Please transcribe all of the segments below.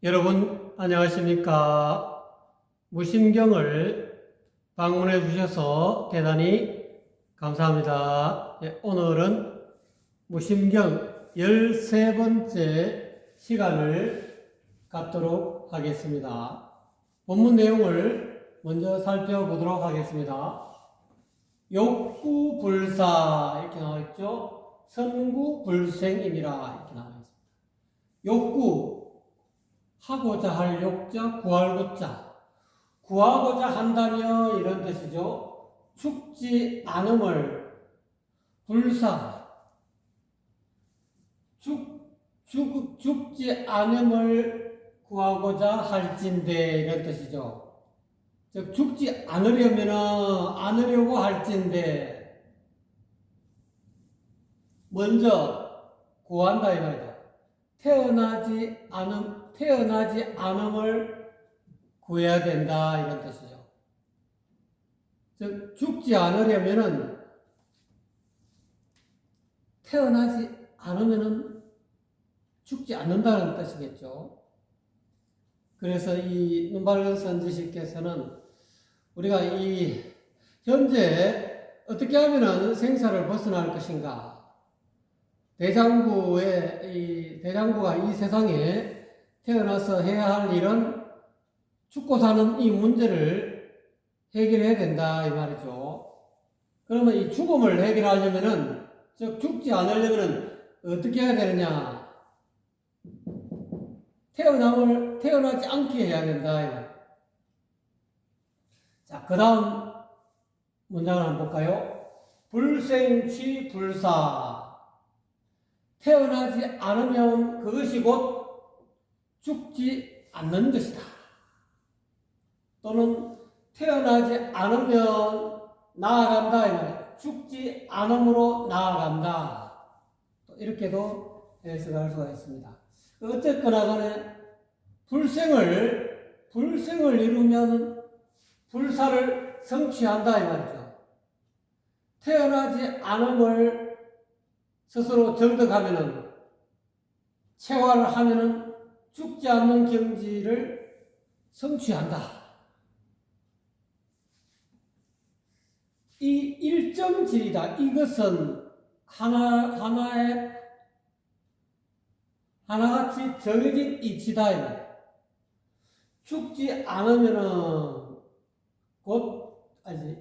여러분 안녕하십니까? 무심경을 방문해 주셔서 대단히 감사합니다. 오늘은 무심경 13번째 시간을 갖도록 하겠습니다. 본문 내용을 먼저 살펴보도록 하겠습니다. 욕구불사 이렇게 나와 있죠. 선구불생이니라 이렇게 나와 있습니다. 욕구 하고자 할 욕자, 구하고자. 구하고자 한다며 이런 뜻이죠. 죽지 않음을 불사. 죽지 않음을 구하고자 할진대 이런 뜻이죠. 즉 죽지 않으려고 할진대 먼저 구한다 이 말이다. 태어나지 않음을 구해야 된다 이런 뜻이죠. 즉 죽지 않으려면은 태어나지 않으면은 죽지 않는다는 뜻이겠죠. 그래서 이 눈바른 선지식께서는 우리가 이 현재 어떻게 하면은 생사를 벗어날 것인가? 대장부가 이 세상에 태어나서 해야 할 일은 죽고 사는 이 문제를 해결해야 된다 이 말이죠. 그러면 이 죽음을 해결하려면은 즉 죽지 않으려면은 어떻게 해야 되느냐? 태어나지 않게 해야 된다 이 말. 자, 그 다음 문장을 한번 볼까요? 불생취불사. 태어나지 않으면 그것이 곧 죽지 않는 것이다. 또는 태어나지 않으면 나아간다 이 말이야. 죽지 않음으로 나아간다. 이렇게도 해석할 수가 있습니다. 어쨌거나 간에 불생을 이루면 불사를 성취한다 이 말이죠. 태어나지 않음을 스스로 정득하면은 체화를 하면은 죽지 않는 경지를 성취한다. 이 일정질이다. 이것은 하나같이 정해진 이치다. 죽지 않으면은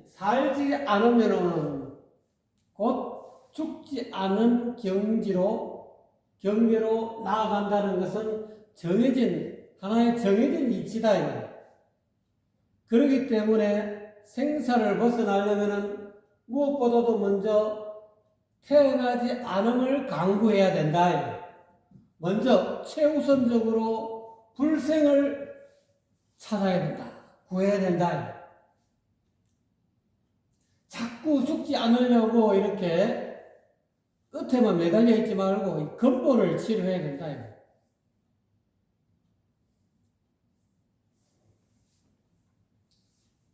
살지 않으면은 곧 죽지 않은 경계로 나아간다는 것은 하나의 정해진 이치다. 그렇기 때문에 생사를 벗어나려면 무엇보다도 먼저 태어나지 않음을 강구해야 된다. 먼저 최우선적으로 불생을 찾아야 된다. 구해야 된다. 자꾸 죽지 않으려고 이렇게 끝에만 매달려 있지 말고 근본을 치료해야 된다.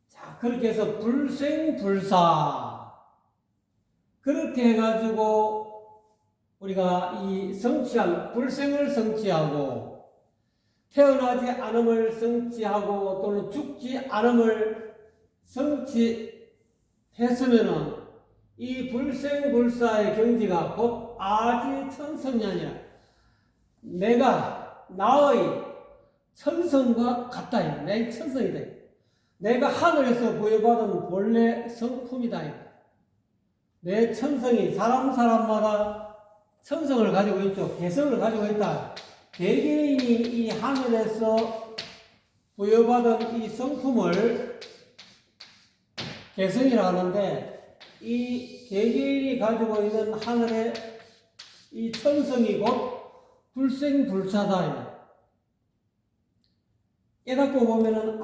자, 그렇게 해서 불생불사. 그렇게 해가지고 우리가 이 불생을 성취하고 태어나지 않음을 성취하고 또는 죽지 않음을 성취했으면은 이 불생불사의 경지가 곧 아지천성이 아니라 나의 천성과 같다. 내 천성이다. 내가 하늘에서 부여받은 본래 성품이다. 내 천성이 사람마다 천성을 가지고 있죠. 개성을 가지고 있다. 개개인이 이 하늘에서 부여받은 이 성품을 개성이라 하는데 이 개개인이 가지고 있는 하늘의 이 천성이 곧 불생불사다. 깨닫고 보면은 이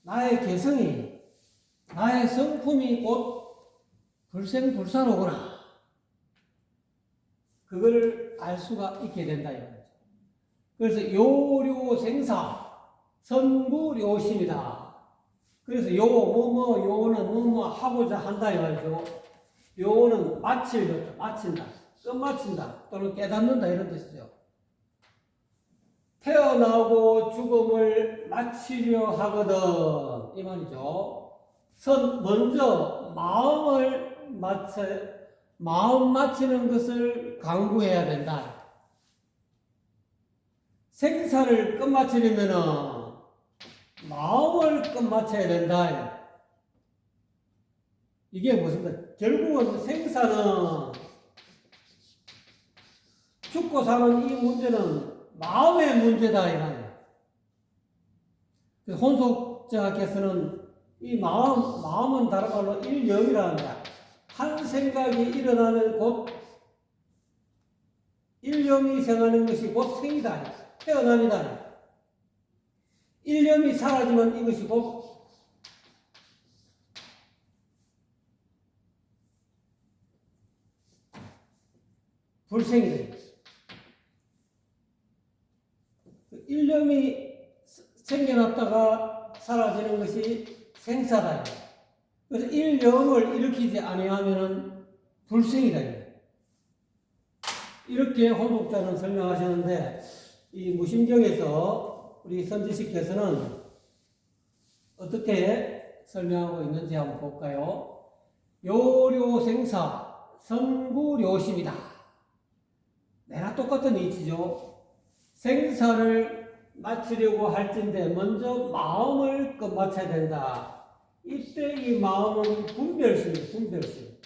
나의 개성이 나의 성품이 곧 불생불사로구나. 그거를 알 수가 있게 된다. 그래서 요료생사 선구료심이다. 그래서 요는 하고자 한다 이 말이죠. 요는 마친다, 끝마친다, 또는 깨닫는다 이런 뜻이죠. 태어나고 죽음을 마치려 하거든 이 말이죠. 먼저 마음 마치는 것을 강구해야 된다. 생사를 끝마치려면은 마음을 끝마쳐야 된다. 이게 무슨 말? 결국은 생사는 죽고 사는 이 문제는 마음의 문제다 이 말이야. 혼속자께서는 이 마음은 다른 말로 일념이라는 거야. 한 생각이 일어나면 곧 일념이 생하는 것이 곧 생이다. 태어남이다. 일념이 사라지면 이것이 곧 불생이다. 일념이 생겨났다가 사라지는 것이 생사다. 그래서 일념을 일으키지 아니하면 불생이다. 이렇게 혼독자는 설명하셨는데 이 무심경에서 우리 선지식께서는 어떻게 설명하고 있는지 한번 볼까요? 요료생사 선구료심이다. 내나 똑같은 이치죠. 생사를 마치려고 할진데 먼저 마음을 끝마쳐야 된다. 이때 이 마음은 분별심이에요. 분별심.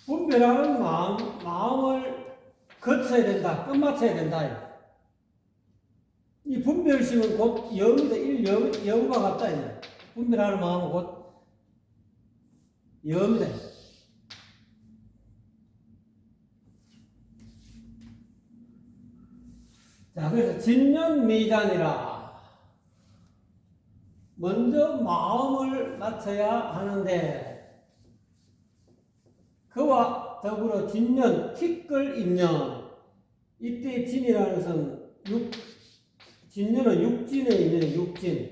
분별하는 마음을 거쳐야 된다. 끝마쳐야 된다. 이 분별심은 곧 영이다. 영과 같다. 분별하는 마음은 곧 영이다. 자, 그래서 진년미단이라. 먼저 마음을 맞춰야 하는데, 그와 더불어 진년, 티끌 인년. 이때 진이라는 것은 진년은 육진의 인연이 육진.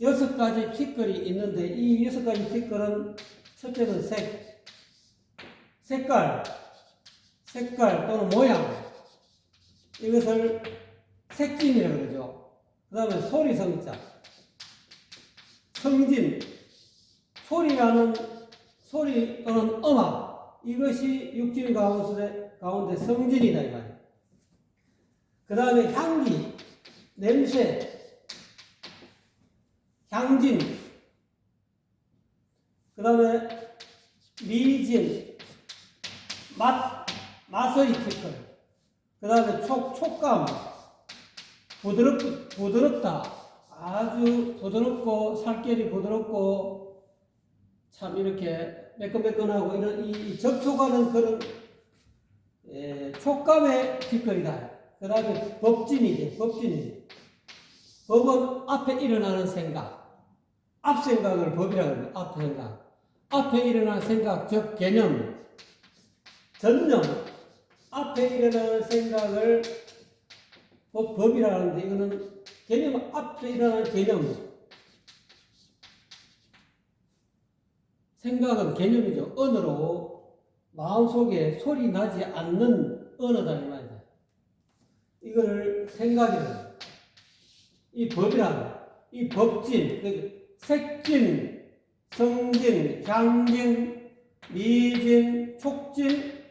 6가지 티끌이 있는데, 이 6가지 티끌은 첫째는 색깔 또는 모양, 이것을 색진이라고 그러죠. 그 다음에 소리성자, 성진, 소리 또는 음악, 이것이 육진 가운데 성진이다 이 말이에요. 그 다음에 향기, 냄새, 향진, 그 다음에 미진, 맛의 티끌, 그 다음에 촉감, 부드럽다. 아주 부드럽고, 살결이 부드럽고, 참 이렇게 매끈매끈하고, 이런, 이 접촉하는 그런, 촉감의 티끌이다. 그 다음에 법진이지. 법은 앞에 일어나는 생각. 앞 생각을 법이라고 합니다. 앞 생각. 앞에 일어나는 생각, 즉, 개념. 전념, 앞에 일어나는 생각을 법이라 하는데, 이거는 개념, 앞에 일어나는 개념. 생각은 개념이죠. 언어로 마음속에 소리 나지 않는 언어다 이 말이다. 이거를 생각이라. 이 법이라. 이 법진, 색진, 성진, 향진, 미진, 촉진,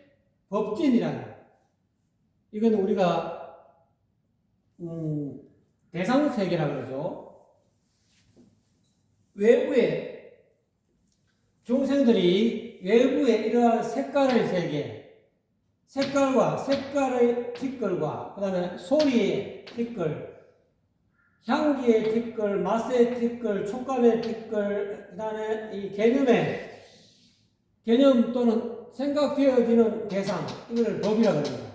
법진이라는. 이건 우리가 대상세계라고 그러죠. 외부에 중생들이 외부에 이러한 색깔의 세계, 색깔의 티끌과 그 다음에 소리의 티끌, 향기의 티끌, 맛의 티끌, 촉감의 티끌, 그 다음에 이 개념 또는 생각되어지는 대상, 이걸 법이라고 합니다.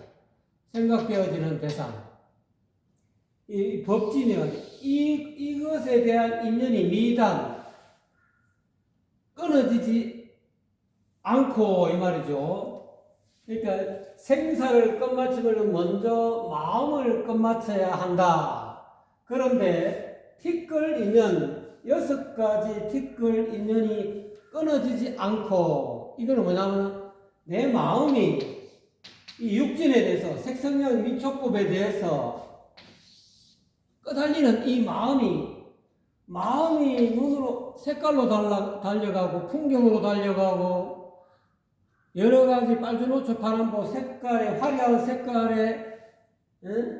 생각되어지는 대상. 이 법진이요. 이것에 대한 인연이 미단, 끊어지지 않고, 이 말이죠. 그러니까 생사를 끝마치면 먼저 마음을 끝마쳐야 한다. 그런데 티끌 인연, 6가지 티끌 인연이 끊어지지 않고, 이거는 뭐냐면 내 마음이 이 육진에 대해서 색성령 미촉법에 대해서 끄달리는 이 마음이 눈으로 색깔로 달려가고 풍경으로 달려가고 여러 가지 빨주노초 파란보 색깔의 화려한 색깔의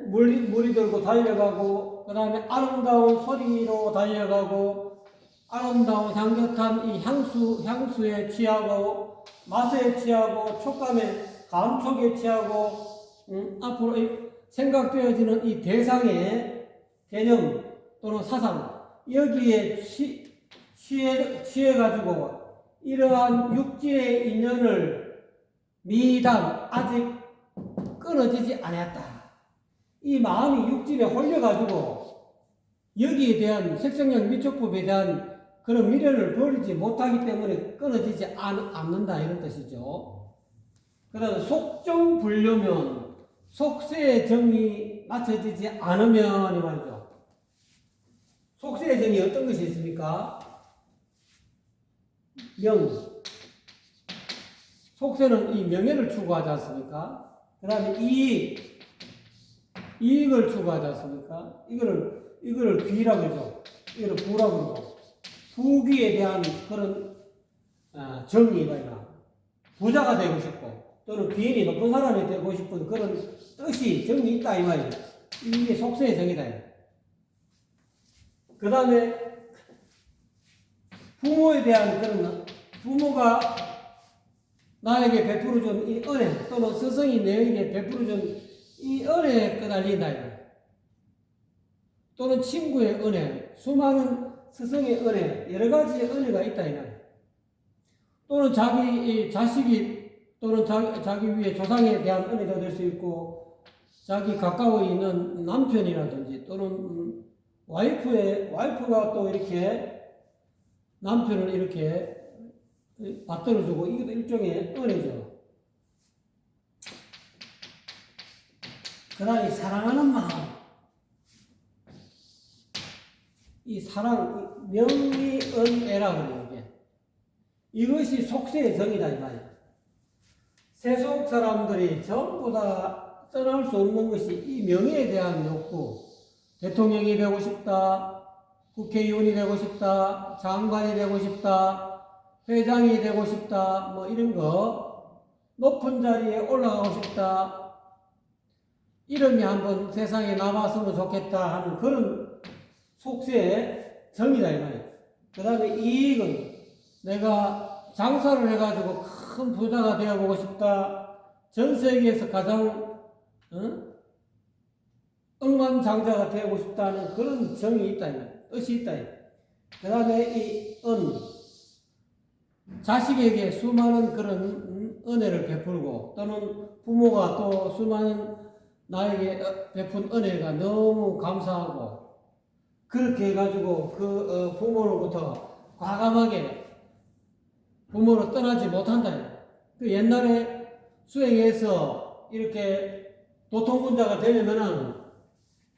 물이 들고 달려가고 그 다음에 아름다운 소리로 달려가고 아름다운 향긋한 이 향수에 취하고 맛에 취하고 촉감에 감촉에 취하고 앞으로 생각되어지는 이 대상의 개념 또는 사상 여기에 취해가지고 이러한 육지의 인연을 미단 아직 끊어지지 않았다. 이 마음이 육진에 홀려가지고 여기에 대한 색성령 미촉법에 대한 그런 미련을 버리지 못하기 때문에 끊어지지 않는다 이런 뜻이죠. 그 다음에 속정 불려면 속세의 정이 맞춰지지 않으면 이 말이죠. 속세의 정이 어떤 것이 있습니까? 명. 속세는 이 명예를 추구하지 않습니까? 그 다음에 이익을 추구하지 않습니까? 이거를 귀라고 그러죠. 이거를 부라고 그러죠. 부귀에 대한 그런 정의가 있나. 부자가 되고 싶고 또는 귀인이 높은 사람이 되고 싶은 그런 뜻이 정이 있다 이 말이에요. 이게 속세의 정이다. 그 다음에 부모에 대한 그런 부모가 나에게 베풀어준 이 은혜 또는 스승이 내에게 베풀어준 이 은혜에 끄달린다. 또는 친구의 은혜, 수많은 스승의 은혜, 여러 가지의 은혜가 있다. 또는 자기 자식이 또는 자기 위에 조상에 대한 은혜가 될 수 있고 자기 가까워 있는 남편이라든지 또는 와이프가 또 이렇게 남편을 이렇게 받들어주고 이것도 일종의 은혜죠. 그 다음에 사랑하는 마음. 이 사랑, 명의은애라고 그래요, 이게. 이것이 속세의 정이다, 이 말이에요. 세속 사람들이 전부 다 떠날 수 없는 것이 이 명예에 대한 욕구. 대통령이 되고 싶다, 국회의원이 되고 싶다, 장관이 되고 싶다, 회장이 되고 싶다, 뭐 이런 거, 높은 자리에 올라가고 싶다, 이름이 한번 세상에 남았으면 좋겠다 하는 그런 속세의 정이다 이 말이에요. 그 다음에 이익은 내가 장사를 해가지고 큰 부자가 되어보고 싶다, 전 세계에서 가장 억만장자가 되고 싶다는 그런 정이 있다, 뜻이 있다. 그 다음에 이 자식에게 수많은 그런 은혜를 베풀고 또는 부모가 또 수많은 나에게 베푼 은혜가 너무 감사하고 그렇게 해가지고 그 부모로부터 과감하게 부모로 떠나지 못한다. 그 옛날에 수행해서 이렇게 도통군자가 되려면은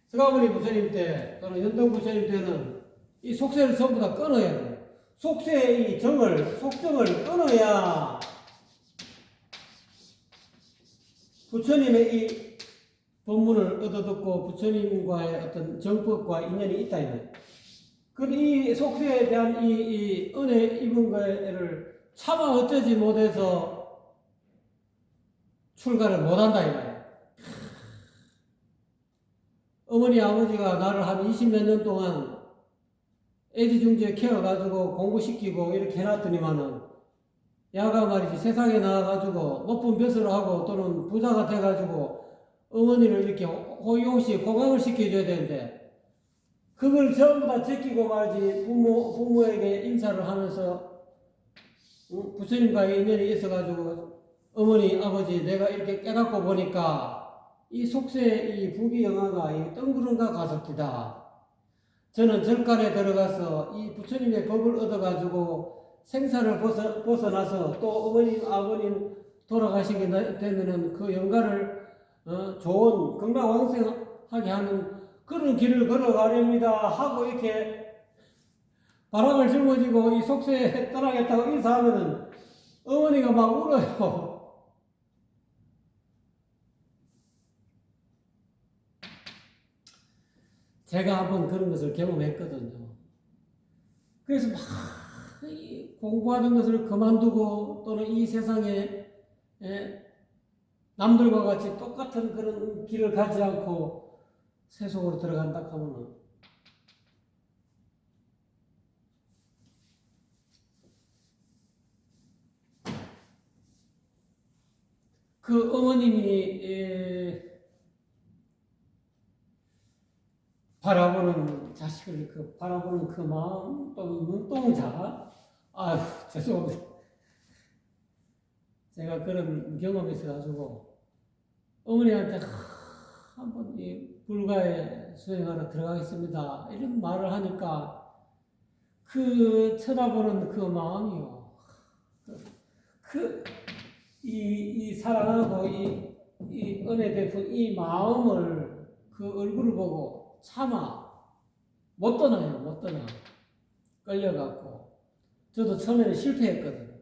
서가모니 부처님 때 또는 연동 부처님 때는 이 속세를 전부 다 끊어야 돼요. 속세의 이 속정을 끊어야 부처님의 이 법문을 얻어듣고 부처님과의 어떤 정법과 인연이 있다. 이 속세에 대한 이 은혜 입은 거를 차마 어쩌지 못해서 출가를 못한다. 어머니 아버지가 나를 한 20몇 년 동안 애지중지에 키워가지고 공부시키고 이렇게 해놨더니만은 야가 말이지 세상에 나와가지고 높은 벼슬을 하고 또는 부자가 돼가지고 어머니를 이렇게 호의호식 호강을 시켜줘야 되는데 그걸 전부 다 제끼고 말이지 부모에게 인사를 하면서 부처님과의 인연이 있어가지고 어머니 아버지 내가 이렇게 깨닫고 보니까 이 속세의 이 부귀영화가 이 뜬구름과 가섭디다. 저는 절간에 들어가서 이 부처님의 법을 얻어가지고 생사를 벗어나서 또 어머님 아버님 돌아가시게 되면은 그 영가를 좋은 건강왕생하게 하는 그런 길을 걸어가렵니다 하고 이렇게 바람을 짊어지고 이 속세에 떠나겠다고 인사하면은 어머니가 막 울어요. 제가 한번 그런 것을 경험했거든요. 그래서 막 공부하는 것을 그만두고 또는 이 세상에 남들과 같이 똑같은 그런 길을 가지 않고 세속으로 들어간다 하면은 그 어머님이 바라보는 자식을 바라보는 그 마음 또 눈동자 아유 죄송합니다. 제가 그런 경험이 있어가지고 어머니한테 한번 이 불가에 수행하러 들어가겠습니다 이런 말을 하니까 그 쳐다보는 그 마음이요. 이 사랑하고 이 은혜 베푼 이 마음을 그 얼굴을 보고 차마 못 떠나요. 못 떠나. 끌려갖고 저도 처음에는 실패했거든요.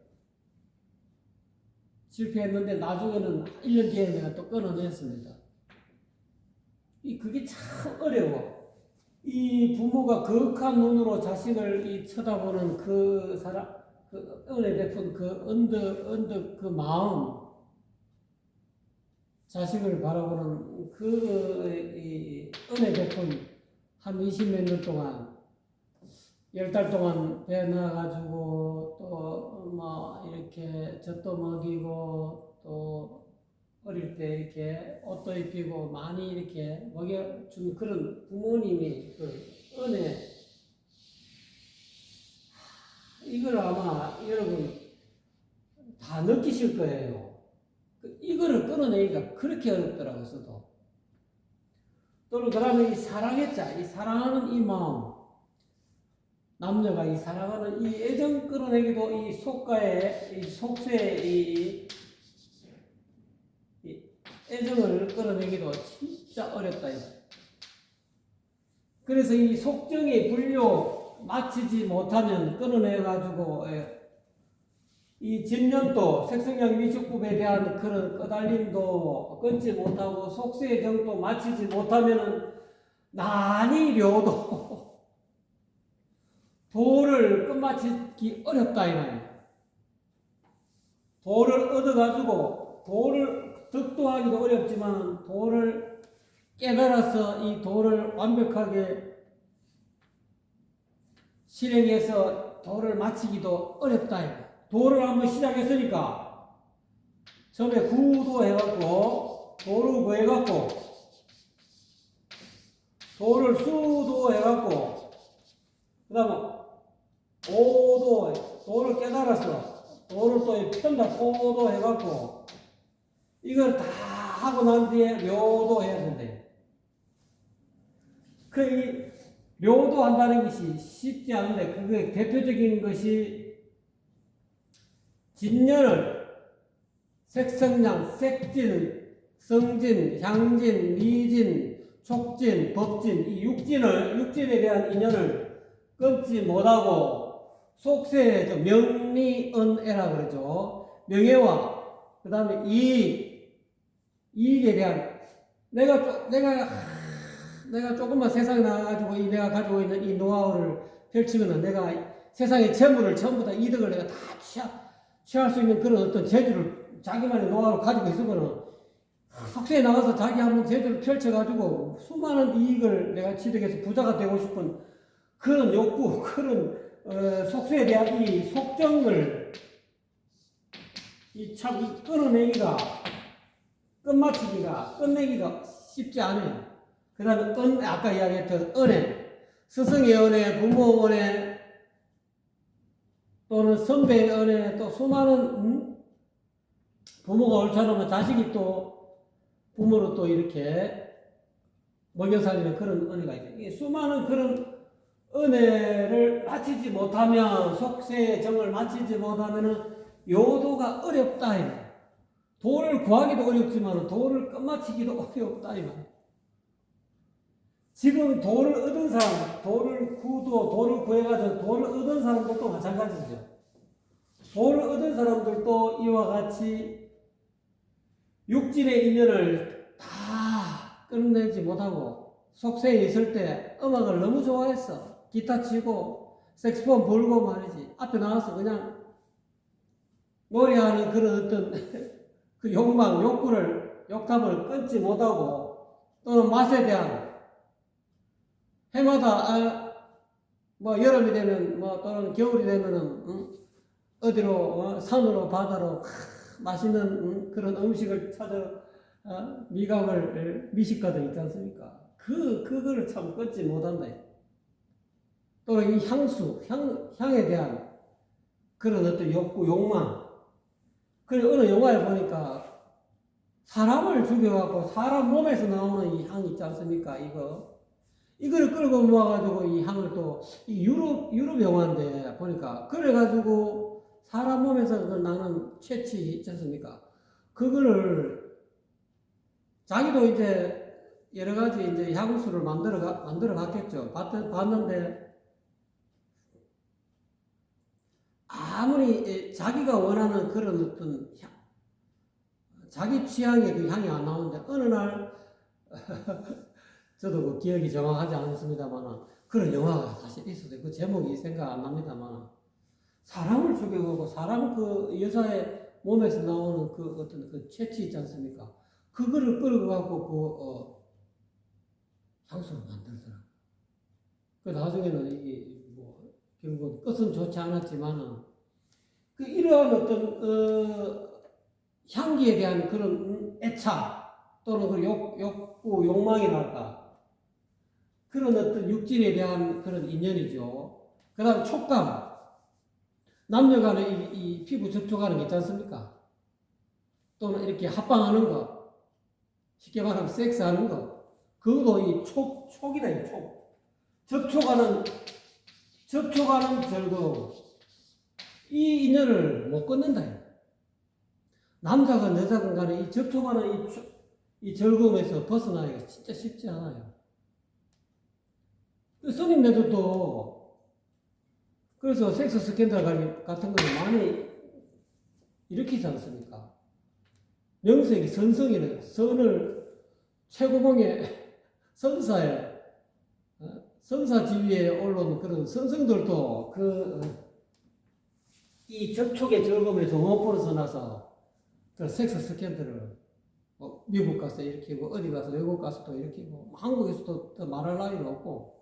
실패했는데 나중에는 1년 뒤에 내가 또 끊어냈습니다. 그게 참 어려워. 이 부모가 거룩한 눈으로 자식을 쳐다보는 그 사람, 그 은혜 베푼 그 언덕 그 마음, 자식을 바라보는 그 은혜 베푼 한 20몇 년 동안 10달 동안 배 나가지고 또 뭐 이렇게 젖도 먹이고 또 어릴 때 이렇게 옷도 입히고 많이 이렇게 먹여준 그런 부모님이 그 은혜 이걸 아마 여러분 다 느끼실 거예요. 이거를 끊어내기가 그렇게 어렵더라고요. 저도. 또는 그 다음에 이 사랑했자 이 사랑하는 이 마음 남녀가 이 사랑하는 이 애정 끌어내기도 이 속가에 이 속세의 이 애정을 끌어내기도 진짜 어렵다. 그래서 이 속정의 불교 마치지 못하면 끊어내가지고 이 진년도 색성량 미축법에 대한 그런 꺼달림도 끊지 못하고 속세의 정도 마치지 못하면은 난이료도 도를 끝마치기 어렵다 이 말이에요. 도를 얻어가지고 도를 득도하기도 어렵지만 도를 깨달아서 이 도를 완벽하게 실행해서 도를 마치기도 어렵다 이거. 도를 한번 시작했으니까 처음에 구도 해갖고 도를 구해갖고 도를 수도 해갖고 그 다음에 오도 도를 깨달아서 도를 또 편다 오도 해갖고 이걸 다 하고 난 뒤에 료도 해야 된대. 이 료도 한다는 것이 쉽지 않은데 그게 대표적인 것이 진년을 색성량, 색진, 성진, 향진, 미진, 촉진, 법진 이 육진에 대한 인연을 끊지 못하고 속세의 명리은애라고 그러죠. 명예와 그 다음에 이익에 대한 내가 조금만 세상에 나가가지고 내가 가지고 있는 이 노하우를 펼치면은 내가 세상의 재물을 전부 다 이득을 내가 다 취할 수 있는 그런 어떤 재주를 자기만의 노하우를 가지고 있으면은 속세에 나가서 자기 한번 재주를 펼쳐가지고 수많은 이익을 내가 취득해서 부자가 되고 싶은 그런 욕구, 그런 속세에 대한 이 속정을 참 끊어내기가 끝내기가 쉽지 않아요. 그 다음에 아까 이야기했던 은혜, 스승의 은혜, 부모 은혜, 또는 선배의 은혜, 또 수많은 부모가 옳지 않으면 자식이 또 부모로 또 이렇게 먹여 살리는 그런 은혜가 있죠. 이 수많은 그런 은혜를 마치지 못하면 속세의 정을 마치지 못하면은 요도가 어렵다 이 말. 도를 구하기도 어렵지만 도를 끝마치기도 어렵다 이 말. 지금 도를 얻은 사람, 도를 구해가지고 도를 얻은 사람들도 마찬가지죠. 도를 얻은 사람들도 이와 같이 육진의 인연을 다 끝내지 못하고 속세에 있을 때 음악을 너무 좋아했어. 기타 치고 색소폰 불고 말이지. 앞에 나와서 그냥 노래하는 그런 어떤 그 욕망, 욕심을 끊지 못하고 또는 맛에 대한 해마다 뭐 여름이 되면 뭐 또는 겨울이 되면은 어디로 산으로 바다로 맛있는 그런 음식을 찾아 미각을 미식가들 있지 않습니까? 그거를 참 끊지 못한다. 또는 이 향에 대한 그런 어떤 욕구, 욕망. 그리고 어느 영화에 보니까 사람을 죽여갖고 사람 몸에서 나오는 이 향 있지 않습니까? 이거를 끌고 모아가지고 이 향을 또, 이 유럽 영화인데 보니까, 그래가지고 사람 몸에서 나는 채취 있지 않습니까? 그거를 자기도 이제 여러 가지 이제 향수를 만들어 갔겠죠. 봤는데, 아무리 자기가 원하는 그런 어떤 자기 취향의 그 향이 안 나오는데, 어느 날, 저도 그 기억이 정확하지 않습니다만, 그런 영화가 사실 있었어요. 그 제목이 생각 안 납니다만, 사람을 죽여가고, 사람 그 여자의 몸에서 나오는 그 어떤 그 채취 있지 않습니까? 그거를 끌어가고, 향수를 만들더라고요. 그 나중에는 결국은 끝은 좋지 않았지만은, 그 이러한 어떤, 향기에 대한 그런 애착, 또는 그 욕구, 욕망이랄까, 그런 어떤 육질에 대한 그런 인연이죠. 그 다음 촉감. 남녀 간에 이 피부 접촉하는 게 있지 않습니까? 또는 이렇게 합방하는 거. 쉽게 말하면 섹스하는 거. 그것도 이 촉이다, 이 촉. 접촉하는 즐거움. 이 인연을 못 끊는다. 남자건 여자건 간에 이 접촉하는 이 즐거움에서 벗어나기가 진짜 쉽지 않아요. 스님네들도 그래서 섹스 스캔들 같은 거를 많이 일으키지 않습니까? 명색이 선성이래. 선을 최고봉의 선사에, 선사 지위에 올라온 그런 선성들도 이 접촉의 즐거움에서 못 벗어나서 그 섹스 스캔들을 미국 가서 일으키고 어디 가서 외국 가서도 일으키고 한국에서도 더 말할 나위가 없고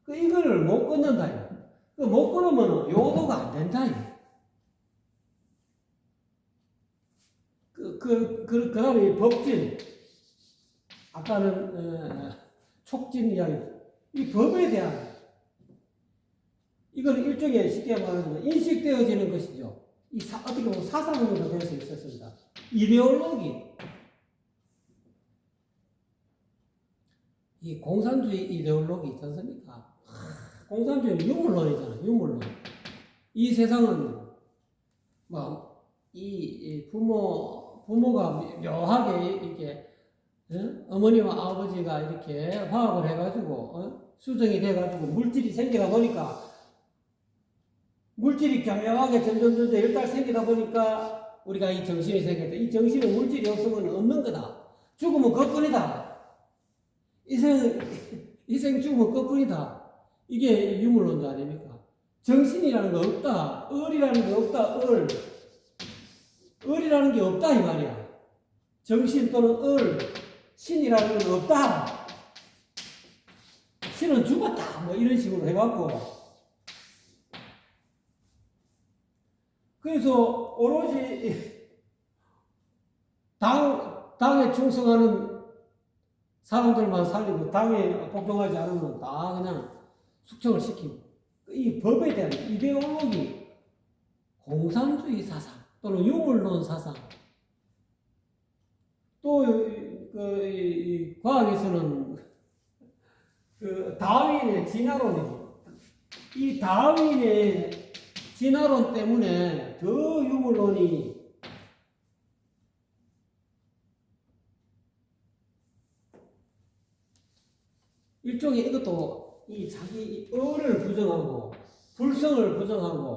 이거를 못 끊는다. 못 끊으면 요도가 안 된다. 그 다음에 이 법진. 아까는 촉진 이야기. 이 법에 대한 이건 일종의 쉽게 말하면 인식되어지는 것이죠. 어떻게 보면 사상으로 될 수 있었습니다. 이데올로기. 이 공산주의 이데올로기 있지 않습니까? 공산주의는 유물론이잖아요. 유물론. 이 세상은 이 부모가 묘하게 이렇게 어머니와 아버지가 이렇게 화합을 해가지고 수정이 돼가지고 물질이 생기다 보니까 물질이 교묘하게 점점 일단 생기다 보니까 우리가 이 정신이 생겼다. 이 정신은 물질이 없으면 없는 거다. 죽으면 그뿐이다. 이생 죽으면 그뿐이다. 이게 유물론자 아닙니까? 정신이라는 거 없다. 을이라는 게 없다. 을이라는 게 없다 이 말이야. 정신 또는 을, 신이라는 건 없다. 신은 죽었다. 뭐 이런 식으로 해갖고 그래서 오로지 당에 충성하는 사람들만 살리고 당에 복종하지 않으면 다 그냥 숙청을 시키고 이 법에 대한 이데올로기, 공산주의 사상 또는 유물론 사상 또 과학에서는 다윈의 진화론이죠. 이 다윈의 진화론 때문에 더 유물론이 일종의 이것도 이 자기 을을 부정하고 불성을 부정하고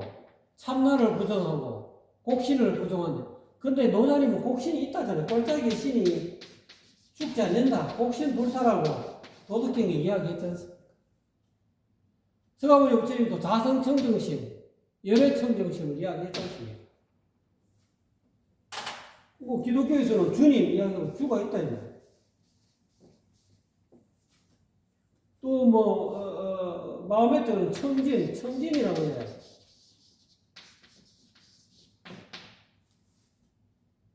참나를 부정하고 곡신을 부정한다. 근데 노자님은 곡신이 있다잖아요. 꼴짝이 신이 죽지 않는다. 곡신 불사라고 도덕경에 이야기했지 않습니까? 서가모니 부처님도 자성청정심, 열애청정심을 이야기했지 않습니까? 뭐 기독교에서는 주님 이야기하고 주가 있다 이거예요. 또 뭐 마음에 드는 청진이라고 해요.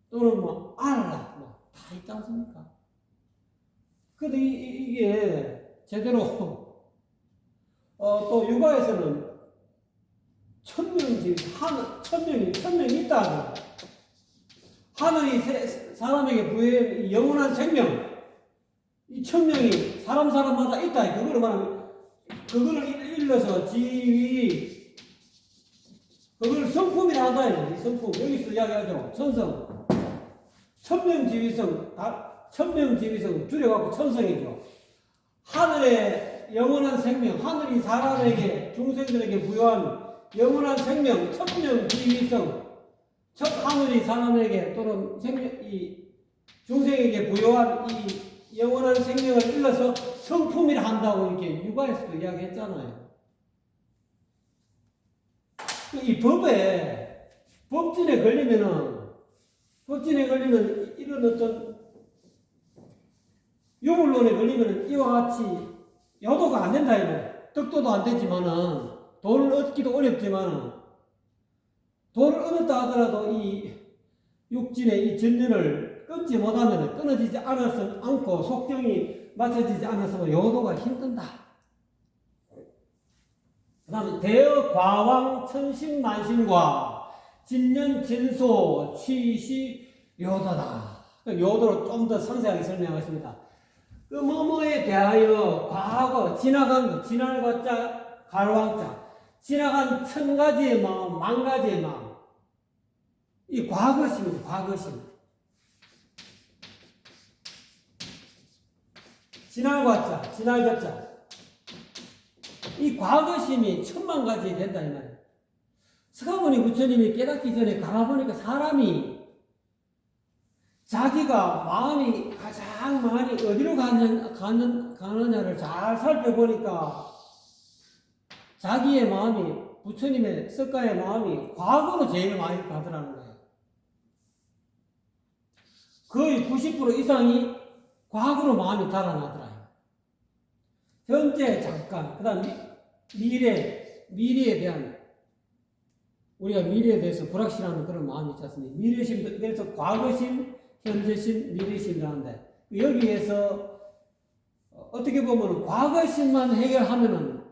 또는 뭐 알라 뭐 다 있지 않습니까? 근데 이게 제대로 또 육아에서는 천명이 있다. 하늘이 사람에게 부여한 영원한 생명, 이 천명이 사람마다 있다. 그거를 말하면, 그거를 일러서 지위, 그걸 성품이라 한다. 이 성품. 여기서 이야기하죠. 천성. 천명지위성, 줄여갖고 천성이죠. 하늘의 영원한 생명, 하늘이 사람에게, 중생들에게 부여한 영원한 생명, 천명지위성, 하늘이 사람에게 또는 이 중생에게 부여한 이 영원한 생명을 일러서 성품이라 한다고 이렇게 육아에서도 이야기했잖아요. 이 법진에 걸리면 이런 어떤 유물론에 걸리면 이와 같이 여도가 안 된다 이거예요. 득도도 안 되지만은 돈을 얻기도 어렵지만은 돈을 얻었다 하더라도 이 육진의 이 전륜을 끊지 못하면 끊어지지 않고 속정이 맞춰지지 않아서 요도가 힘든다. 그 다음에 대어 과왕 천신만신과 진nhân 진소 취시 요도다. 요도를 좀 더 상세하게 설명하십니다. 그 뭐뭐에 대하여 과거 지나간 것, 지날 과자 갈왕자, 지나간 1000가지의 마음, 10,000가지의 마음. 이 과거심입니다. 과거심. 지날 과자, 지날 것자. 이 과거심이 10,000,000가지 된다 이 말이에요. 서가모니 부처님이 깨닫기 전에 가만보니까 사람이 자기가 마음이 가장 많이 어디로 가느냐를 잘 살펴보니까 자기의 마음이 부처님의 석가의 마음이 과거로 제일 많이 가더라는 거예요. 거의 90% 이상이 과거로 마음이 달아나더라. 현재 잠깐, 그 다음 미래에 대한 우리가 미래에 대해서 불확실한 그런 마음이 있지 않습니까? 미래심, 그래서 과거심, 현재심, 미래심이라는데 여기에서 어떻게 보면 과거심만 해결하면은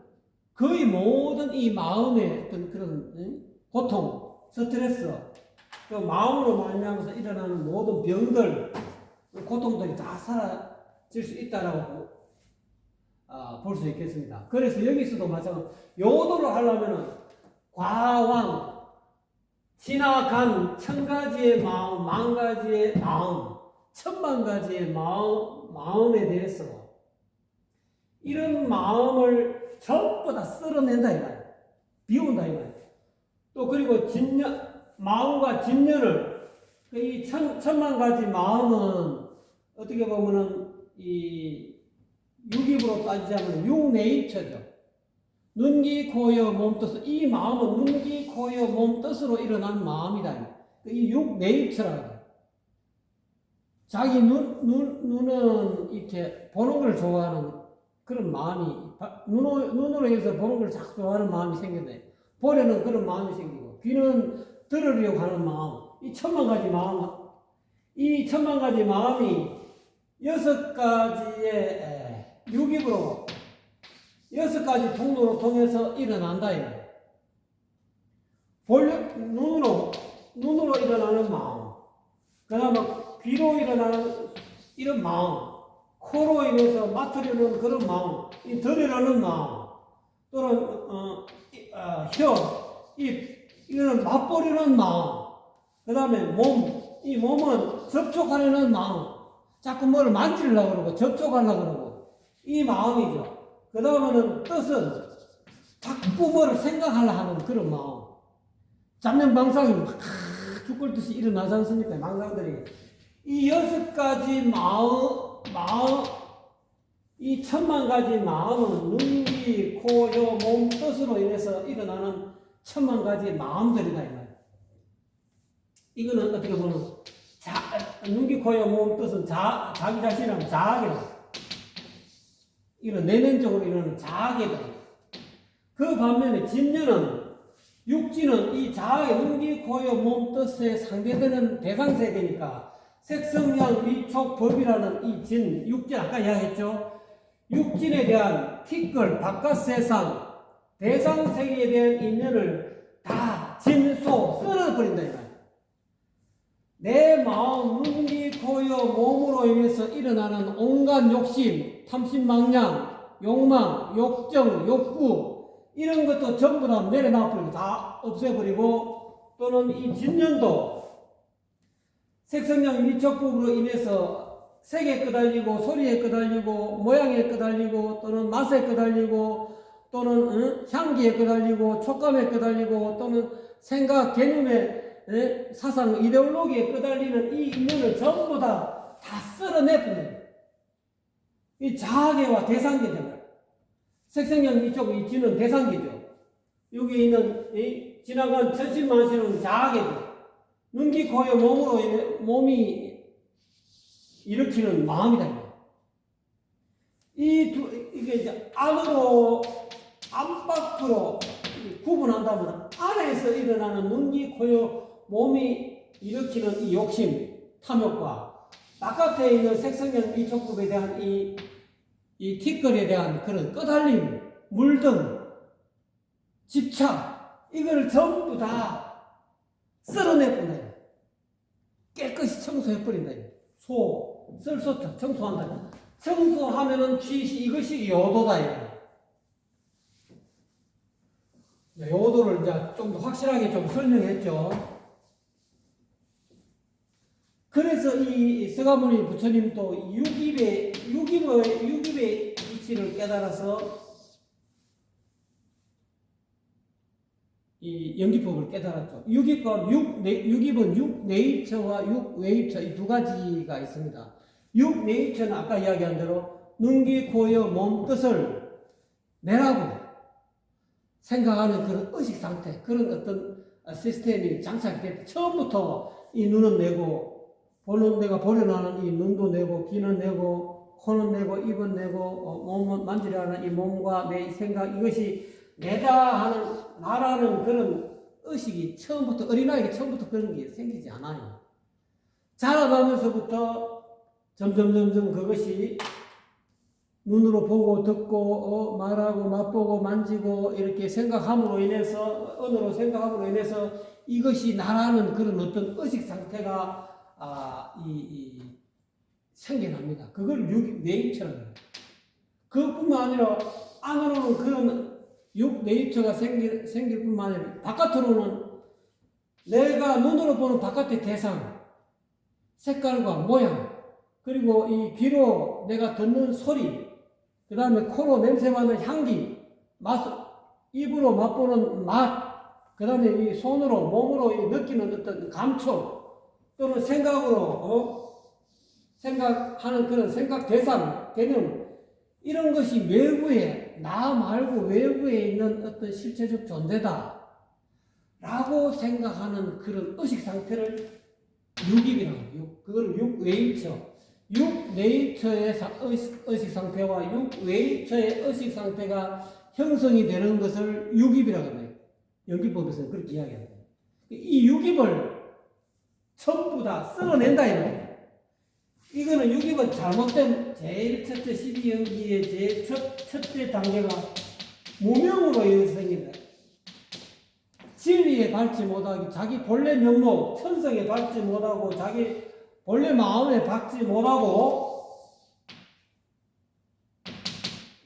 거의 모든 이 마음의 어떤 그런 고통, 스트레스, 그 마음으로 말미암아서 일어나는 모든 병들, 고통들이 다 사라질 수 있다라고 볼 수 있겠습니다. 그래서 여기서도 마찬가지로 요도를 하려면은 과왕, 지나간 1000가지의 마음, 10,000가지의 마음, 10,000,000가지의 마음에 대해서 이런 마음을 전부 다 쓸어낸다 이 말이에요. 비운다 이 말이에요. 또 그리고 마음과 진년을 이 10,000,000가지 마음은 어떻게 보면은 이 육입으로 따지자면 육네이처죠. 눈기, 코여, 몸, 뜻. 이 마음은 눈기, 코여, 몸, 뜻으로 일어난 마음이다. 이 육네이처라고. 자기 눈은 이렇게 보는 걸 좋아하는 그런 마음이, 눈으로 해서 보는 걸 자꾸 좋아하는 마음이 생긴대. 보려는 그런 마음이 생기고, 귀는 들으려고 하는 마음, 이 10,000,000가지 마음, 이 10,000,000가지 마음이 6가지의 육입으로 6가지 통로로 통해서 일어난다. 눈으로 일어나는 마음, 그 다음에 귀로 일어나는 이런 마음, 코로 인해서 맡으려는 그런 마음, 이 들으려는 마음, 또는 혀, 입, 이거는 맛보려는 마음, 그 다음에 몸, 이 몸은 접촉하려는 마음, 자꾸 뭐를 만지려고 그러고 접촉하려고 그러고 이 마음이죠. 그 다음에는 뜻은 자꾸 뭐를 생각하려 하는 그런 마음. 잡념방상이 막 죽을 듯이 일어나지 않습니까? 망상들이. 이 6가지 이 천만 가지 마음은 눈, 귀, 코, 혀, 몸, 뜻으로 인해서 일어나는 천만 가지 마음들이다 이 말이야. 이거는 어떻게 보면 눈, 귀, 코, 혀, 몸, 뜻은 자기 자신이라면 자학이다. 이런 내면적으로 일어나는 자학이다. 그 반면에 진녀는 육지는 이 자학의 눈, 귀, 코, 혀, 몸, 뜻에 상대되는 대상 세계니까 색성향, 위촉, 법이라는 이 진, 육진 아까 이야기했죠. 육진에 대한 티끌, 바깥 세상, 대상 세계에 대한 인연을 다 진소 쓸어버린다 이 말이야. 내 마음, 눈, 귀, 코, 혀, 몸으로 인해서 일어나는 온갖 욕심, 탐심망냥, 욕망, 욕정, 욕구 이런 것도 전부 다 내려놔버리고 다 없애버리고 또는 이 진년도 색성향 위촉법으로 인해서 색에 끄달리고 소리에 끄달리고 모양에 끄달리고 또는 맛에 끄달리고 또는 향기에 끄달리고 촉감에 끄달리고 또는 생각, 개념에 사상, 이데올로기에 끄달리는 이 인연을 전부 다 쓸어내버려요. 이 자아계와 대상계잖아요. 색성향 위촉 이 지는 대상계죠. 여기 있는 이 지나간 천신만신은 자아계죠. 눈, 귀, 코, 혀, 몸으로 인해 몸이 일으키는 마음이다. 이게 이제 안으로, 안팎으로 구분한다면 안에서 일어나는 눈, 귀, 코, 혀, 몸이 일으키는 이 욕심, 탐욕과 바깥에 있는 색성형 위촉법에 대한 이 티끌에 대한 그런 끄달림, 물등, 집착, 이걸 전부 다 쓸어내버린다. 깨끗이 청소해버린다. 쓸소터 청소한다. 청소하면은 취시, 이것이 요도다. 요도를 이제 좀 더 확실하게 좀 설명했죠. 그래서 이 서가모니 부처님도 육입의 이치를 깨달아서 이 연기법을 깨달았죠. 육입은 육네이처와 육웨이처 이 두 가지가 있습니다. 육네이처는 아까 이야기한 대로 눈, 귀, 코, 혀, 몸, 뜻을 내라고 생각하는 그런 의식 상태, 그런 어떤 시스템이 장착이 됐다. 처음부터 이 눈은 내고 내가 보려나는 이 눈도 내고 귀는 내고 코는 내고 입은 내고 몸은 만지려 하는 이 몸과 내 생각 이것이 내다 하는 나라는 그런 의식이 처음부터 어린아이가 처음부터 그런 게 생기지 않아요. 자라가면서부터 점점 그것이 눈으로 보고 듣고 말하고 맛보고 만지고 이렇게 생각함으로 인해서 언어로 생각함으로 인해서 이것이 나라는 그런 어떤 의식 상태가 생겨납니다. 그걸 네이처라고 해요. 그뿐만 아니라 안으로는 그런 네이처가 생길 뿐만 아니라 바깥으로는 내가 눈으로 보는 바깥의 대상, 색깔과 모양, 그리고 이 귀로 내가 듣는 소리, 그 다음에 코로 냄새 맡는 향기, 입으로 맛보는 맛, 그 다음에 이 손으로, 몸으로 느끼는 어떤 감촉, 또는 생각으로, 생각하는 그런 생각 대상, 개념, 이런 것이 외부에, 나 말고 외부에 있는 어떤 실체적 존재다. 라고 생각하는 그런 의식 상태를 육입이라고 해요. 그걸 육웨이처. 육네이처의 의식 상태와 육웨이처의 의식 상태가 형성이 되는 것을 육입이라고 합니다. 연기법에서는 그렇게 이야기합니다. 이 육입을 전부 다 쓸어낸다 이거예요. 이거는 육입은 잘못된 제일 첫째 12연기의 제일 첫째 단계가 무명으로 인해서 생긴다. 진리에 밟지 못하기, 자기 본래 면목, 천성에 밟지 못하고, 자기 본래 마음에 밟지 못하고,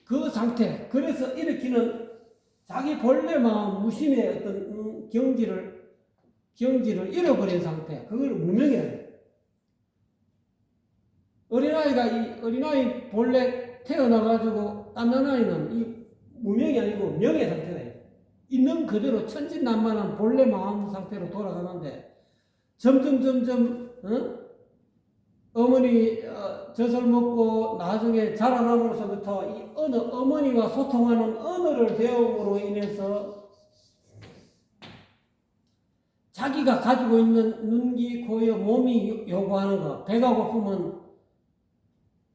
그 상태, 그래서 일으키는 자기 본래 마음, 무심의 어떤 경지를 잃어버린 상태, 그걸 무명이라고 해요. 어린아이 본래 태어나가지고, 딴 아이는 이 무명이 아니고 명의 상태다. 있는 그대로 천진난만한 본래 마음 상태로 돌아가는데 점점 어머니 젖을 먹고 나중에 자라남으로서부터 이 어머니와 소통하는 언어를 배움으로 인해서 자기가 가지고 있는 눈기, 고여, 몸이 요구하는 것, 배가 고프면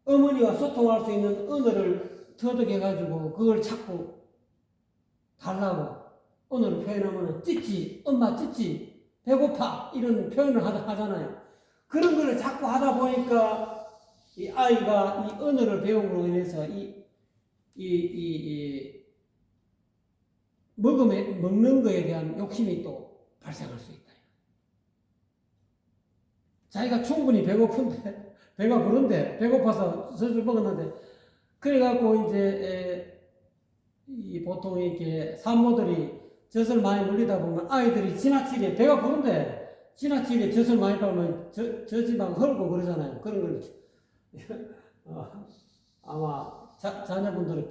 어머니와 소통할 수 있는 언어를 터득해가지고 그걸 자꾸 달라고 언어를 표현하면 찌찌, 엄마 찌찌, 배고파 이런 표현을 하잖아요. 그런 거를 자꾸 하다 보니까 이 아이가 이 언어를 배움으로 인해서 먹는 거에 대한 욕심이 또 발생할 수 있다. 자기가 충분히 배고픈데, 배가 부른데, 배고파서 젖을 먹었는데, 그래갖고 이제, 보통 이렇게 산모들이 젖을 많이 물리다 보면 아이들이 지나치게, 배가 부른데, 지나치게 젖을 많이 빨면 젖이 막 흐르고 그러잖아요. 그런 걸, 아마 자녀분들은,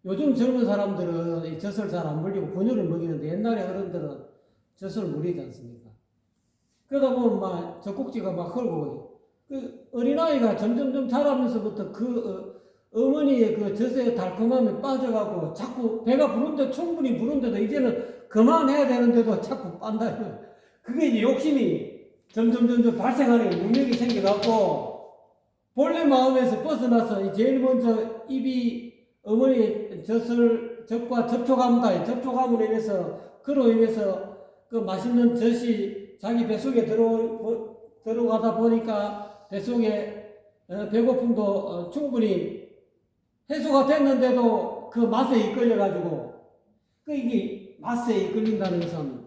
요즘 젊은 사람들은 이 젖을 잘 안 물리고 분유를 먹이는데 옛날에 어른들은 젖을 물리지 않습니까? 그러다 보면 막 젖꼭지가 막 흐르고, 그 어린아이가 점점점 자라면서부터 어머니의 그 젖의 달콤함에 빠져가고 자꾸 배가 부른데 충분히 부른데도 이제는 그만해야 되는데도 자꾸 빤다. 그게 이제 욕심이 점점 발생하는 능력이 생겨갖고 본래 마음에서 벗어나서 제일 먼저 입이 어머니의 젖과 접촉함으로 인해서 그로 인해서 그 맛있는 젖이 자기 뱃속에 들어가다 보니까 뱃속에 배고픔도 충분히 해소가 됐는데도 그 맛에 이끌려가지고 이게 맛에 이끌린다는 것은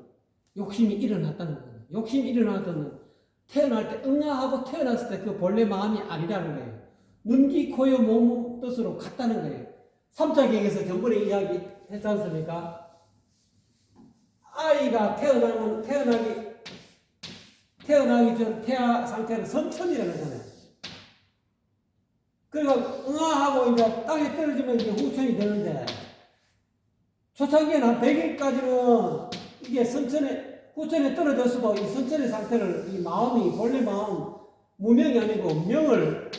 욕심이 일어났다는 거예요. 욕심이 일어났다는 태어날 때 응아하고 태어났을 때 그 본래 마음이 아니라는 거예요. 눈기, 코요, 몸 뜻으로 같다는 거예요. 3차 계획에서 전번에 이야기 했지 않습니까? 아이가 태어나기 전 태아 상태는 선천이라는 거잖아요. 그리고 응아하고 이제 땅에 떨어지면 이제 후천이 되는데 초창기에는 한 100일까지는 이게 후천에 떨어졌어도 이 선천의 상태를 이 마음이 본래 마음 무명이 아니고 명을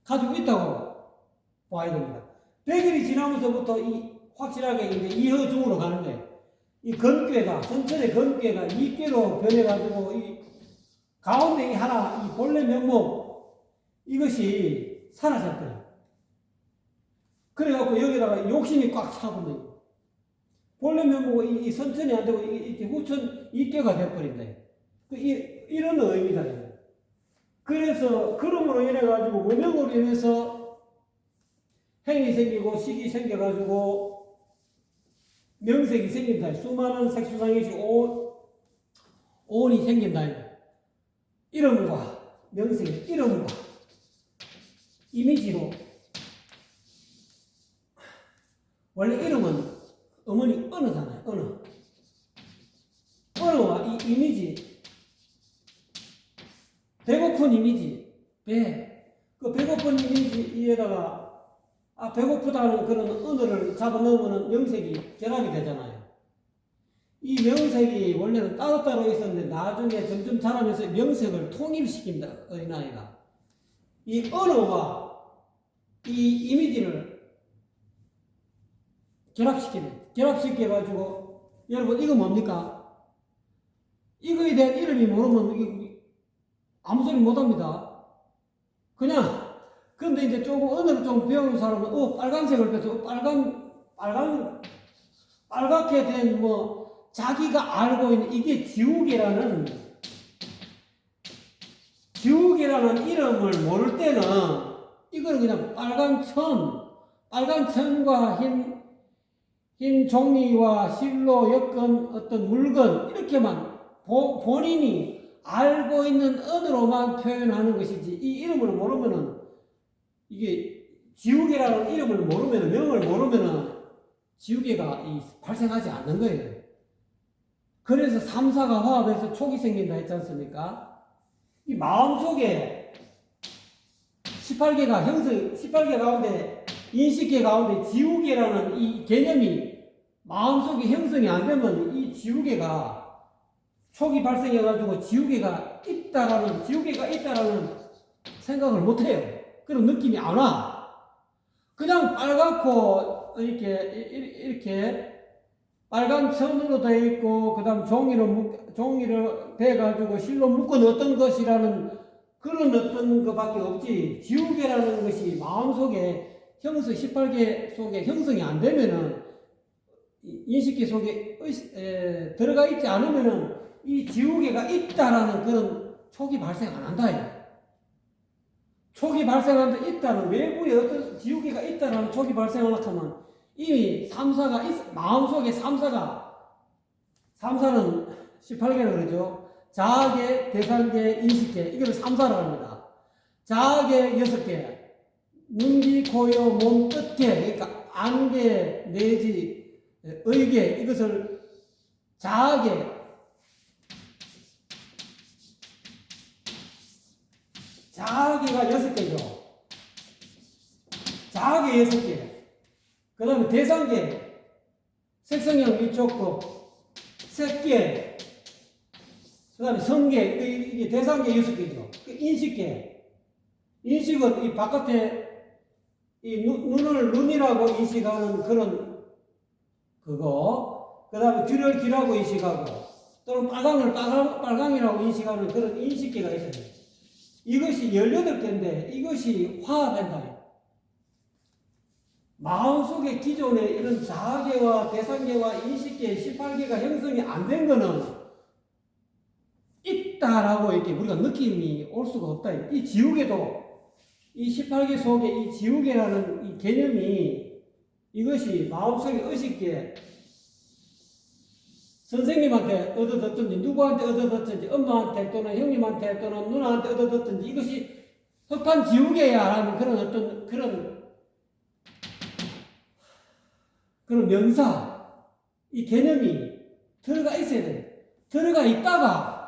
가지고 있다고 봐야 됩니다. 100일이 지나면서부터 확실하게 이제 이허중으로 가는 거예요. 이 건괴가, 선천의 건괴가 이괴로 변해가지고 가운데 이 본래 면목, 이것이 사라졌대요. 그래갖고 여기다가 욕심이 꽉 차버려요. 본래 면목은 이 선천이 안 되고 이렇게 후천 이괴가 돼버린대. 이런 의미다. 그래서 그럼으로 인해가지고 무명으로 인해서 행이 생기고 식이 생겨가지고 명색이 생긴다. 수많은 색수상의 오온이 생긴다. 이름과 명색, 이름과 이미지로 원래 이름은 어머니 언어잖아요. 언어와 이 이미지, 배고픈 이미지, 그 배고픈 이미지에다가 배고프다는 그런 언어를 잡아넣으면 명색이 결합이 되잖아요. 이 명색이 원래는 따로따로 있었는데 나중에 점점 자라면서 명색을 통일시킨다, 어린아이가. 이 언어와 이 이미지를 결합시켜가지고, 여러분, 이거 뭡니까? 이거에 대한 이름이 모르면 아무 소리 못 합니다. 근데 이제 조금 언어를 좀 배우는 사람은, 빨간색을 빼서 빨갛게 된 자기가 알고 있는 이게 지우개라는 이름을 모를 때는 이거는 그냥 빨간 천과 흰 종이와 실로 엮은 어떤 물건 이렇게만 본인이 알고 있는 언어로만 표현하는 것이지 이 이름을 모르면은 이게 지우개라는 이름을 모르면은 명을 모르면은 지우개가 발생하지 않는 거예요. 그래서 3사가 화합해서 촉이 생긴다 했지 않습니까? 이 마음속에 18개 가운데 인식계 가운데 지우개라는 이 개념이 마음속에 형성이 안 되면 이 지우개가 촉이 발생해가지고 지우개가 있다라는 생각을 못해요. 그런 느낌이 안 와. 그냥 빨갛고 이렇게 빨간 천으로 되어 있고 그다음 종이를 대가지고 실로 묶어 넣었던 것이라는 그런 어떤 것밖에 없지. 지우개라는 것이 마음속에 18개 속에 형성이 안 되면은 인식계 속에 들어가 있지 않으면은 이 지우개가 있다라는 그런 촉이 발생 안 한다. 촉이 발생한다 있다는 외부에 어떤 지우개가 있다라는 촉이 발생하려고 하면 이미 마음속에 삼사는 18개라고 그러죠. 자아계, 대상계, 인식계 이걸 삼사라고 합니다. 자아계 6개, 눈, 귀, 코, 여, 몸, 뜻계 그러니까 안계 내지 의계 이것을 자아계가 6개죠. 자아계 6개. 그 다음에 대상계, 색성형 미촉법, 색계, 그 다음에 성계, 이게 대상계 6개죠. 그 인식계. 인식은 이 바깥에 이 눈을 눈이라고 인식하는 그런 그거, 그 다음에 귀를 귀라고 인식하고, 또는 빨강을 빨강이라고 인식하는 그런 인식계가 있어요. 이것이 18개인데 이것이 화합한다. 마음속에 기존에 이런 자아계와 대상계와 인식계 18개가 형성이 안 된 거는 있다라고 이렇게 우리가 느낌이 올 수가 없다. 이 지우개도 이 18개 속에 이 지우개라는 이 개념이 이것이 마음속에 의식계 선생님한테 얻어듣든지 누구한테 얻어듣든지 엄마한테 또는 형님한테 또는 누나한테 얻어듣든지 이것이 흑판 지우개야라는 그런 어떤 그런 명사 이 개념이 들어가 있어야 돼. 들어가 있다가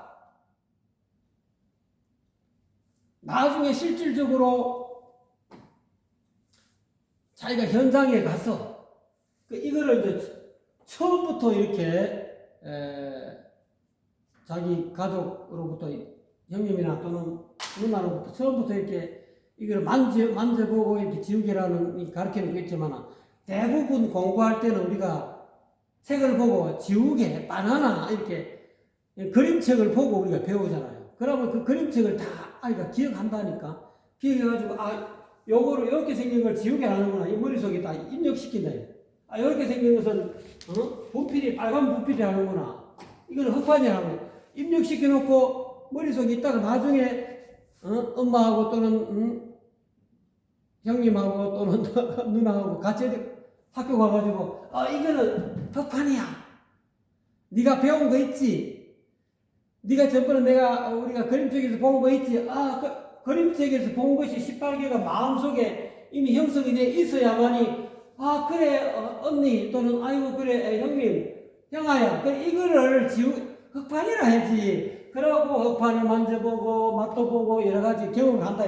나중에 실질적으로 자기가 현장에 가서 이거를 이제 처음부터 이렇게 자기 가족으로부터 형님이나 또는 누나로부터 처음부터 이렇게 이걸 만져보고 이렇게 지우개라는 가르치는 게 있지만 대부분 공부할 때는 우리가 책을 보고 지우개, 바나나 이렇게 그림책을 보고 우리가 배우잖아요. 그러면 그 그림책을 다 아이가 기억한다니까. 기억해가지고 요거를 이렇게 생긴 걸 지우개 하는구나. 이 머릿속에 다 입력시킨다. 이렇게 생긴 것은 분필이 빨간 분필이 하는구나. 이거는 흑판이라고 입력시켜놓고 머릿속에 있다가 나중에 엄마하고 또는 형님하고 또는 누나하고 같이 학교 가가지고 이거는 흑판이야. 네가 배운 거 있지? 네가 저번에 우리가 그림책에서 본 거 있지? 그림책에서 본 것이 18개가 마음속에 이미 형성이 돼 있어야만이 그래 언니 또는 아이고 그래 형님 형아야 그래 이거를 흑판이라 해야지. 그러고 흑판을 만져보고 맛도 보고 여러 가지 경험을 한다.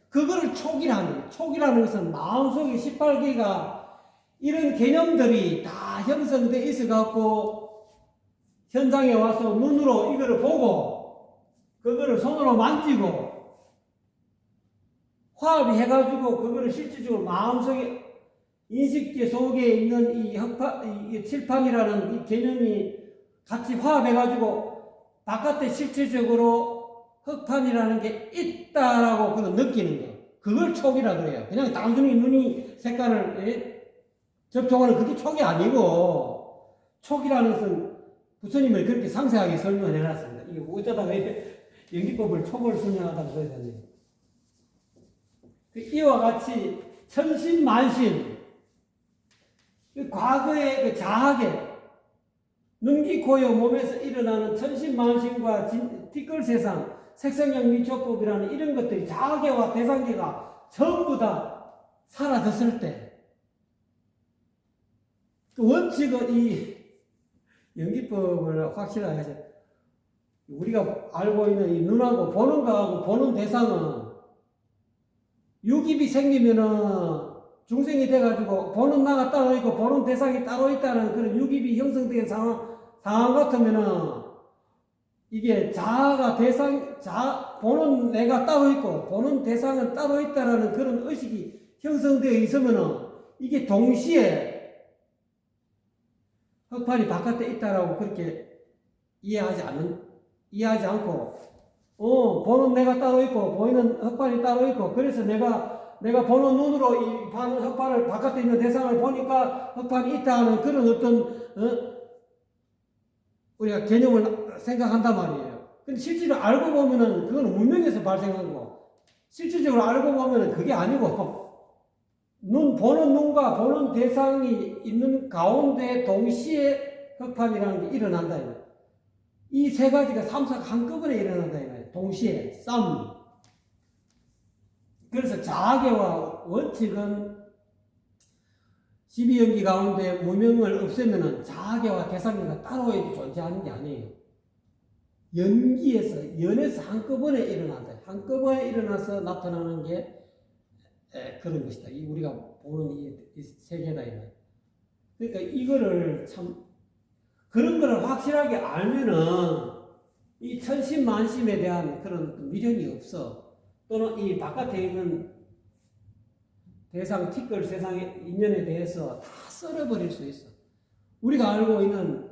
그거를 촉이라는 거예요. 촉이라는 것은 마음속에 18개가 이런 개념들이 다 형성돼 있어갖고 현장에 와서 눈으로 이거를 보고 그거를 손으로 만지고 화합이 해가지고 그거를 실질적으로 마음속에 인식계 속에 있는 이 칠판이라는 이 개념이 같이 화합해가지고 바깥에 실질적으로 흑판이라는 게 있다라고 그걸 느끼는 거예요. 그걸 촉이라 그래요. 그냥 단순히 눈이 색깔을 접촉하는 그게 촉이 아니고 촉이라는 것은 부처님을 그렇게 상세하게 설명을 해놨습니다. 이게 어쩌다가 왜 연기법을 촉을 설명하다고 그래야 되지? 이와 같이 천신만신 과거의 그 자학에 눈기코여 몸에서 일어나는 천신만신과 티끌세상 색성형 미촉법이라는 이런 것들이 자아계와 대상계가 전부 다 사라졌을 때 그 원칙은 이 연기법을 확실하게 하죠. 우리가 알고 있는 이 눈하고 보는 거하고 보는 대상은 육입이 생기면은 중생이 돼가지고 보는 나가 따로 있고 보는 대상이 따로 있다는 그런 육입이 형성된 상황 같으면은 이게 자아가 보는 내가 따로 있고 보는 대상은 따로 있다라는 그런 의식이 형성되어 있으면은 이게 동시에 흑판이 바깥에 있다라고 그렇게 이해하지 않고, 보는 내가 따로 있고 보이는 흑판이 따로 있고, 그래서 내가 보는 눈으로 이 흑판을 바깥에 있는 대상을 보니까 흑판이 있다 하는 그런 어떤 우리가 개념을 생각한단 말이에요. 근데 실제로 알고 보면은 그건 문명에서 발생한 거. 실질적으로 알고 보면은 그게 아니고 보는 눈과 보는 대상이 있는 가운데 동시에 흑판이라는 게 일어난다. 이 세 가지가 삼사가 한꺼번에 일어난다. 동시에 싸움. 그래서 자아계와 원칙은 12연기 가운데 무명을 없애면은 자아계와 대상계가 따로 이렇게 존재하는 게 아니에요. 연에서 한꺼번에 일어난다. 한꺼번에 일어나서 나타나는 게 그런 것이다. 우리가 보는 이 세계다. 그러니까 이거를 참, 그런 거를 확실하게 알면은 이 천신만심에 대한 그런 미련이 없어. 또는 이 바깥에 있는 대상, 티끌 세상의 인연에 대해서 다 썰어버릴 수 있어. 우리가 알고 있는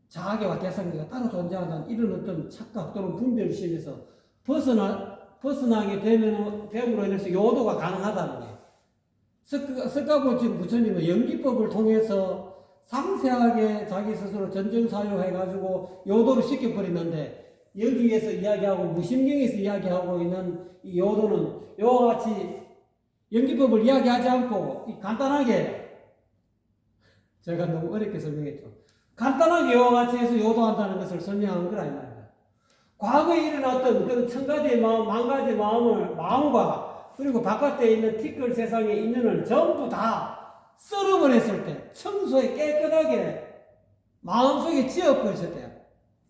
자아계와 대상계가 따로 존재한다는 이런 어떤 착각 또는 분별심에서 벗어나게 됨으로 인해서 요도가 가능하다는 거예요. 석가모니 부처님은 연기법을 통해서 상세하게 자기 스스로 전정사유해가지고 요도를 시켜버리는데, 여기에서 이야기하고 무심경에서 이야기하고 있는 이 요도는 요와 같이 연기법을 이야기하지 않고 간단하게, 제가 너무 어렵게 설명했죠. 간단하게 요와 같이 해서 요도한다는 것을 설명한 거라 이 말이야. 과거에 일어났던 그런 천 가지의 마음, 만 가지의 마음과 그리고 바깥에 있는 티끌 세상의 인연을 전부 다 썰어버렸을 때, 청소에 깨끗하게 마음속에 지어버렸을 때,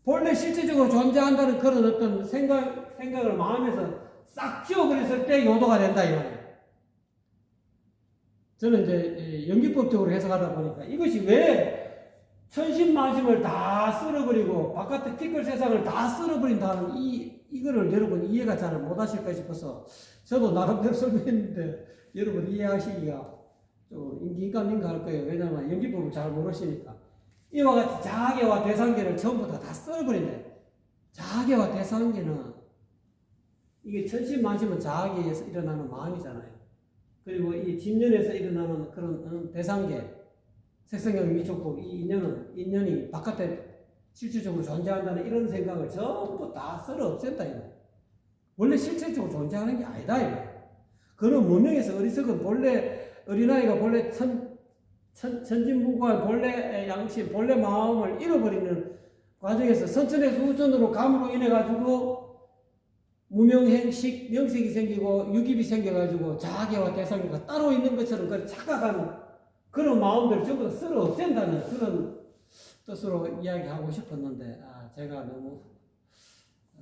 본래 실질적으로 존재한다는 그런 어떤 생각을 마음에서 싹 지워버렸을 때 요도가 된다 이 말이에요. 저는 이제 연기법적으로 해석하다 보니까 이것이 왜 천신만심을 다 쓸어버리고 바깥의 티끌 세상을 다 쓸어버린다는 이거를 여러분 이해가 잘 못하실까 싶어서 저도 나름대로 설명했는데 여러분 이해하시기가 좀 인기인가민가 할 거예요. 왜냐하면 연기법을 잘 모르시니까. 이와 같이 자아계와 대상계를 전부 다 쓸어버린대. 자아계와 대상계는 이게 천신만심은 자아계에서 일어나는 마음이잖아요. 그리고 이 진년에서 일어나는 그런 대상계, 색성형 미촉법, 이 인연이 바깥에 실질적으로 존재한다는 이런 생각을 전부 다 썰어 없앤다. 원래 실질적으로 존재하는 게 아니다. 그런 문명에서 어리석은 어린아이가 본래 천진부구한 본래 양심, 본래 마음을 잃어버리는 과정에서 선천에서 후천으로 감으로 인해가지고 무명행식, 명색이 생기고 유깁이 생겨가지고 자아계와 대상계가 따로 있는 것처럼 그걸 착각하는 그런 마음들을 전부 다 쓸어 없앤다는 그런 뜻으로 이야기하고 싶었는데, 제가 너무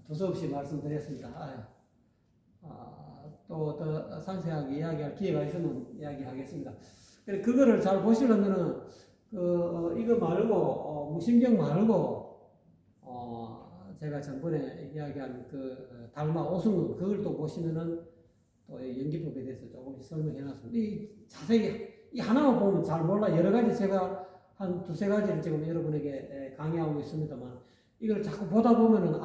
두서없이 말씀드렸습니다. 또 더 상세하게 이야기할 기회가 있으면 이야기하겠습니다. 그거를 잘 보시려면은, 이거 말고, 무심경 말고, 제가 전번에 이야기한 달마 오승론, 그걸 또 보시면은 또 연기법에 대해서 조금씩 설명해 놨습니다. 자세히, 이 하나만 보면 잘 몰라. 여러 가지 제가 한 두세 가지를 지금 여러분에게 강의하고 있습니다만, 이걸 자꾸 보다 보면은,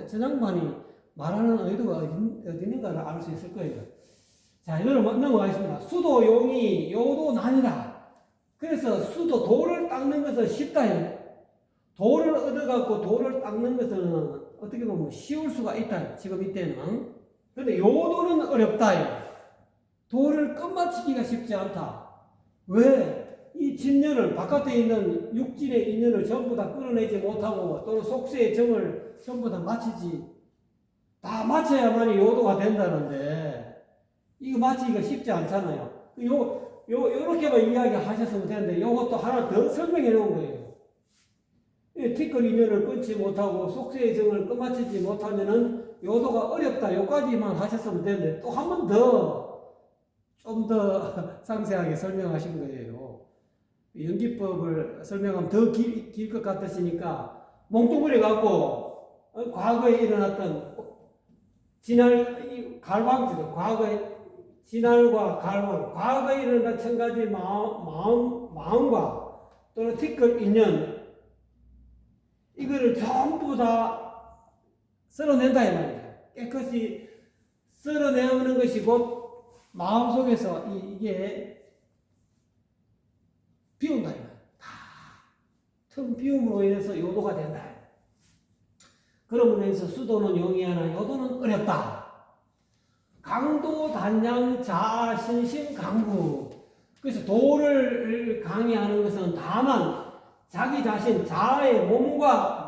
저 양반이 말하는 의도가 어디 있는가를 알 수 있을 거예요. 자, 이거를 넘어가겠습니다. 수도, 용이, 요도, 난이다. 그래서 돌을 닦는 것은 쉽다. 돌을 얻어갖고 돌을 닦는 것은 어떻게 보면 쉬울 수가 있다. 지금 이때는. 근데 요도는 어렵다. 돌을 끝마치기가 쉽지 않다. 왜? 이 진년을, 바깥에 있는 육진의 인연을 전부 다 끌어내지 못하고 또는 속세의 정을 전부 다 다 마쳐야만이 요도가 된다는데, 이거 마치기가 쉽지 않잖아요. 요렇게만 이야기 하셨으면 되는데, 요것도 하나 더 설명해 놓은 거예요. 티끌 인연을 끊지 못하고 속세의 정을 끝마치지 못하면은 요도가 어렵다. 요까지만 하셨으면 되는데, 또 한 번 좀 더 상세하게 설명하신 거예요. 연기법을 설명하면 더 길 것 같으시니까 몽뚱그려 갖고 과거에 일어났던 진할 갈망지도 과거에 진할과 갈망, 과거에 일어난 천 가지 마음과 또는 티끌 인연 이거를 전부 다 쓸어낸다 이 말이죠. 깨끗이 쓸어내는 것이 곧 마음속에서 이게 비운다 이 말이에요. 다 틈 비움으로 인해서 요도가 된다. 그러므로 인해서 수도는 용이하나 요도는 어렵다. 강도 단양 자아 신심 강구. 그래서 도를 강의하는 것은 다만 자기 자신 자아의 몸과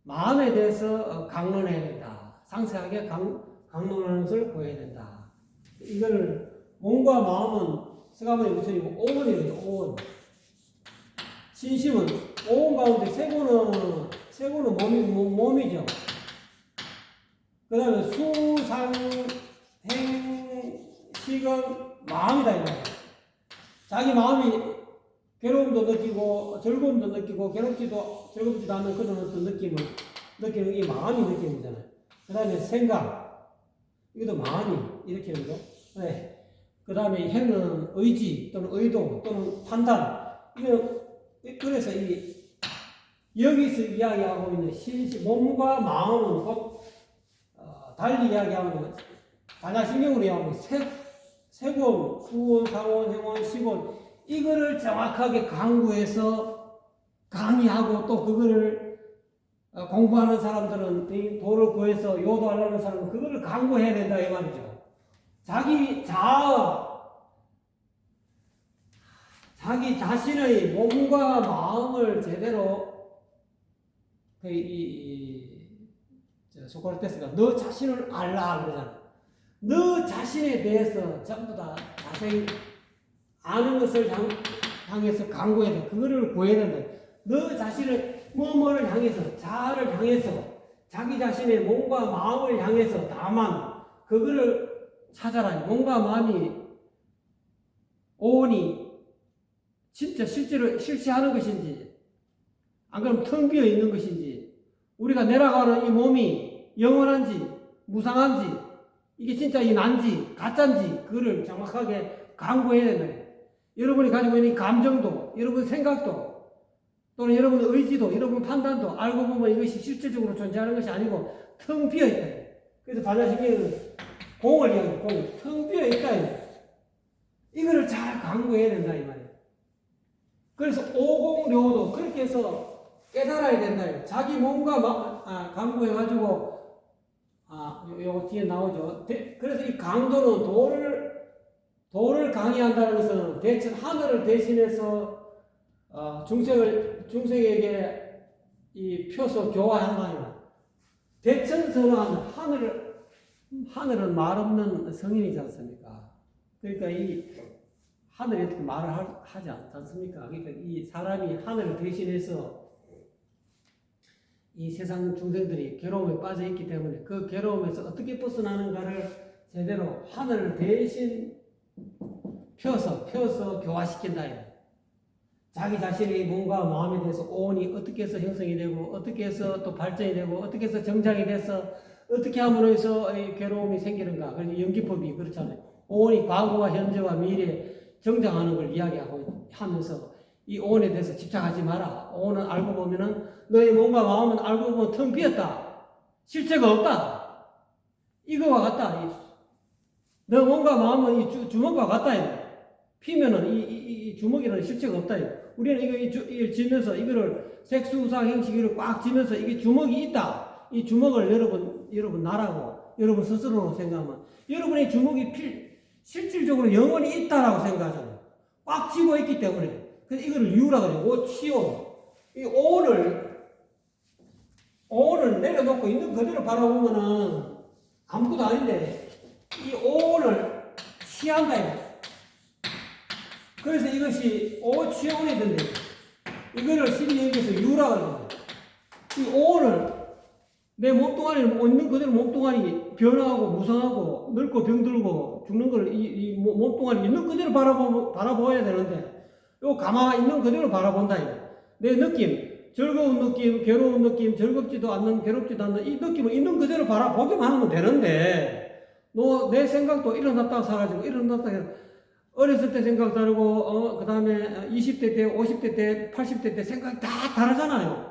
마음에 대해서 강론해야 된다. 상세하게 강론하는 것을 보여야 된다. 이걸 몸과 마음은 서가모니 우선이고 오원이죠. 오원. 신심은 오원 가운데 세고는 몸이죠. 그 다음에 수상, 행, 식은 마음이다. 이거. 자기 마음이 괴로움도 느끼고 즐거움도 느끼고 즐겁지도 않은 그런 어떤 느끼는 이 마음이 느낌이잖아요. 그 다음에 생각, 이것도 마음이 일으키는 거. 네. 그 다음에 행은 의지 또는 의도 또는 판단. 그래서 여기서 이야기하고 있는 신심, 몸과 마음은 곧 달리 이야기하면 반야신경으로 이야기하면 세권, 수원, 상원, 행원, 시권 이거를 정확하게 강구해서 강의하고 또 그거를 공부하는 사람들은 이 도를 구해서 요도하려는 사람은 그거를 강구해야 된다 이 말이죠. 자기 자신의 몸과 마음을 제대로 소크라테스가 너 자신을 알라 그러잖아. 너 자신에 대해서 전부 다 자세히 아는 것을 향해서 강구해야 돼. 그거를 구해야 된다. 너 자신을 뭐뭐를 향해서 자아를 향해서 자기 자신의 몸과 마음을 향해서 다만 그거를 찾아라. 몸과 마음이 오온이 진짜 실제로 실시하는 것인지 안 그러면 텅 비어 있는 것인지 우리가 내려가는 이 몸이 영원한지 무상한지 이게 진짜 이 난지 가짜인지 그거를 정확하게 강구해야 된다. 여러분이 가지고 있는 감정도 여러분 생각도 또는 여러분 의지도 여러분 판단도 알고 보면 이것이 실질적으로 존재하는 것이 아니고 텅 비어 있다. 그래서 반야신경은 공을 이야기해. 공. 텅 비어 있다. 이거를 잘 강구해야 된다 이 말이에요. 그래서 오공료도 그렇게 해서 깨달아야 된다. 자기 몸과 강구해가지고 요거 뒤에 나오죠. 그래서 이 강도는 도를 강의한다는 것은 대천 하늘을 대신해서 중생에게 이 표서 교화하는 거 아니야. 대천선은 하늘은 말 없는 성인이지 않습니까? 그러니까 이 하늘이 어떻게 말을 하지 않습니까? 그러니까 이 사람이 하늘을 대신해서 이 세상 중생들이 괴로움에 빠져 있기 때문에 그 괴로움에서 어떻게 벗어나는가를 제대로 하늘을 대신 펴서 교화시킨다. 자기 자신의 몸과 마음에 대해서 오온이 어떻게 해서 형성이 되고 어떻게 해서 또 발전이 되고 어떻게 해서 정장이 돼서 어떻게 함으로 해서 이 괴로움이 생기는가. 그래서 연기법이 그렇잖아요. 오온이 과거와 현재와 미래에 정장하는 걸 이야기하고 하면서 이 오온에 대해서 집착하지 마라. 오온은 알고 보면은 너의 몸과 마음은 알고 보면 텅 비었다. 실체가 없다. 이거와 같다. 너 몸과 마음은 이 주먹과 같다. 피면은 이 주먹에는 실체가 없다. 우리는 이걸 지면서 이거를 색수상 형식을 꽉 지면서 이게 주먹이 있다. 이 주먹을 여러분 나라고 여러분 스스로로 생각하면 여러분의 주먹이 실질적으로 영원히 있다라고 생각하잖아요. 꽉 쥐고 있기 때문에. 그래서 이거를 유라고 해요. 오치오. 이 오온을 내려놓고 있는 그대로 바라보면은 아무것도 아닌데 이 오온을 취한다. 그래서 이것이 오치온이 된대. 이거를 신이 여기서 유라고 해요. 이 오온을 내 몸뚱아리 있는 그대로 몸뚱아리 변화하고 무성하고 늙고 병들고 죽는 걸 이 몸뚱아리 있는 그대로 바라보아야 되는데 요 가만히 있는 그대로 바라본다. 내 느낌 즐거운 느낌, 괴로운 느낌, 즐겁지도 않는, 괴롭지도 않는 이 느낌을 있는 그대로 바라보기만 하면 되는데, 내 생각도 일어났다가 사라지고, 일어났다가 어렸을 때 생각 다르고, 그 다음에 20대 때, 50대 때, 80대 때 생각이 다 다르잖아요.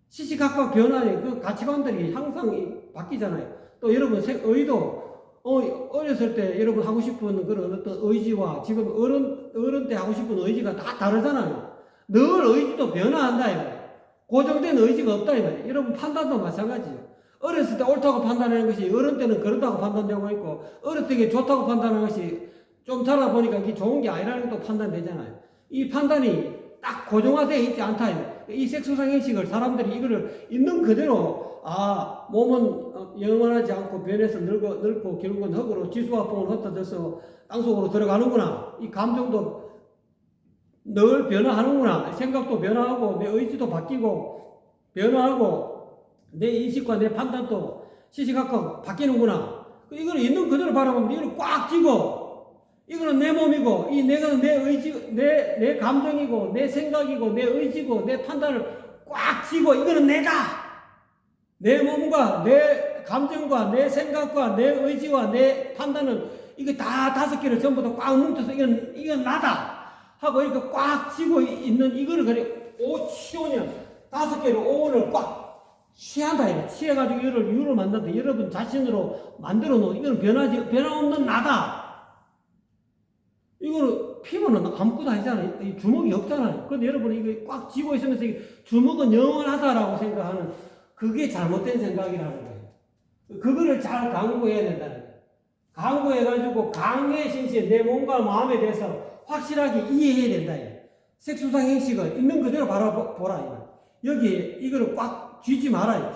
시시각각 변화에 그 가치관들이 항상 바뀌잖아요. 또 여러분 의도, 어렸을 때 여러분 하고 싶은 그런 어떤 의지와 지금 어른 때 하고 싶은 의지가 다 다르잖아요. 늘 의지도 변화한다 이거예요. 고정된 의지가 없다 이거예요. 여러분 판단도 마찬가지예요. 어렸을 때 옳다고 판단하는 것이 어른 때는 그렇다고 판단되고 있고, 어릴 때 이게 좋다고 판단하는 것이 좀 자라보니까 이게 좋은 게 아니라는 것도 판단되잖아요. 이 판단이 딱 고정화되어 있지 않다 이거예요. 이 색소상 행식을 사람들이 이거를 있는 그대로 몸은 영원하지 않고 변해서 늙고 결국은 흙으로 지수화풍을 흩어져서 땅속으로 들어가는구나. 이 감정도 늘 변화하는구나. 생각도 변화하고 내 의지도 바뀌고 변화하고 내 인식과 내 판단도 시시각각 바뀌는구나. 이거는 있는 그대로 바라보면 이거는 꽉 쥐고 이거는 내 몸이고 내가 내 의지 내 감정이고 내 생각이고 내 의지고 내 판단을 꽉 쥐고 이거는 내다. 내 몸과 내 감정과 내 생각과 내 의지와 내 판단은 이거 다 5개를 전부 다 꽉 뭉쳐서 이건 나다 하고 이렇게 꽉 쥐고 있는 이거를 그래 치오년 5개를 오온을 꽉 취한다 이거. 취해가지고 이거를 유를 만든다. 여러분 자신으로 만들어 놓은 이거는 변함없는 나다. 이거는 피부는 아무것도 아니잖아요. 주먹이 없잖아요. 그런데 여러분이 이거 꽉 쥐고 있으면서 주먹은 영원하다라고 생각하는 그게 잘못된 생각이라는 거예요. 그거를 잘 강구해야 된다는 거예요. 강구해가지고 강해신신 내 몸과 마음에 대해서 확실하게 이해해야 된다. 색소상 행식을 있는 그대로 바라보라. 여기 이거를 꽉 쥐지 말아요.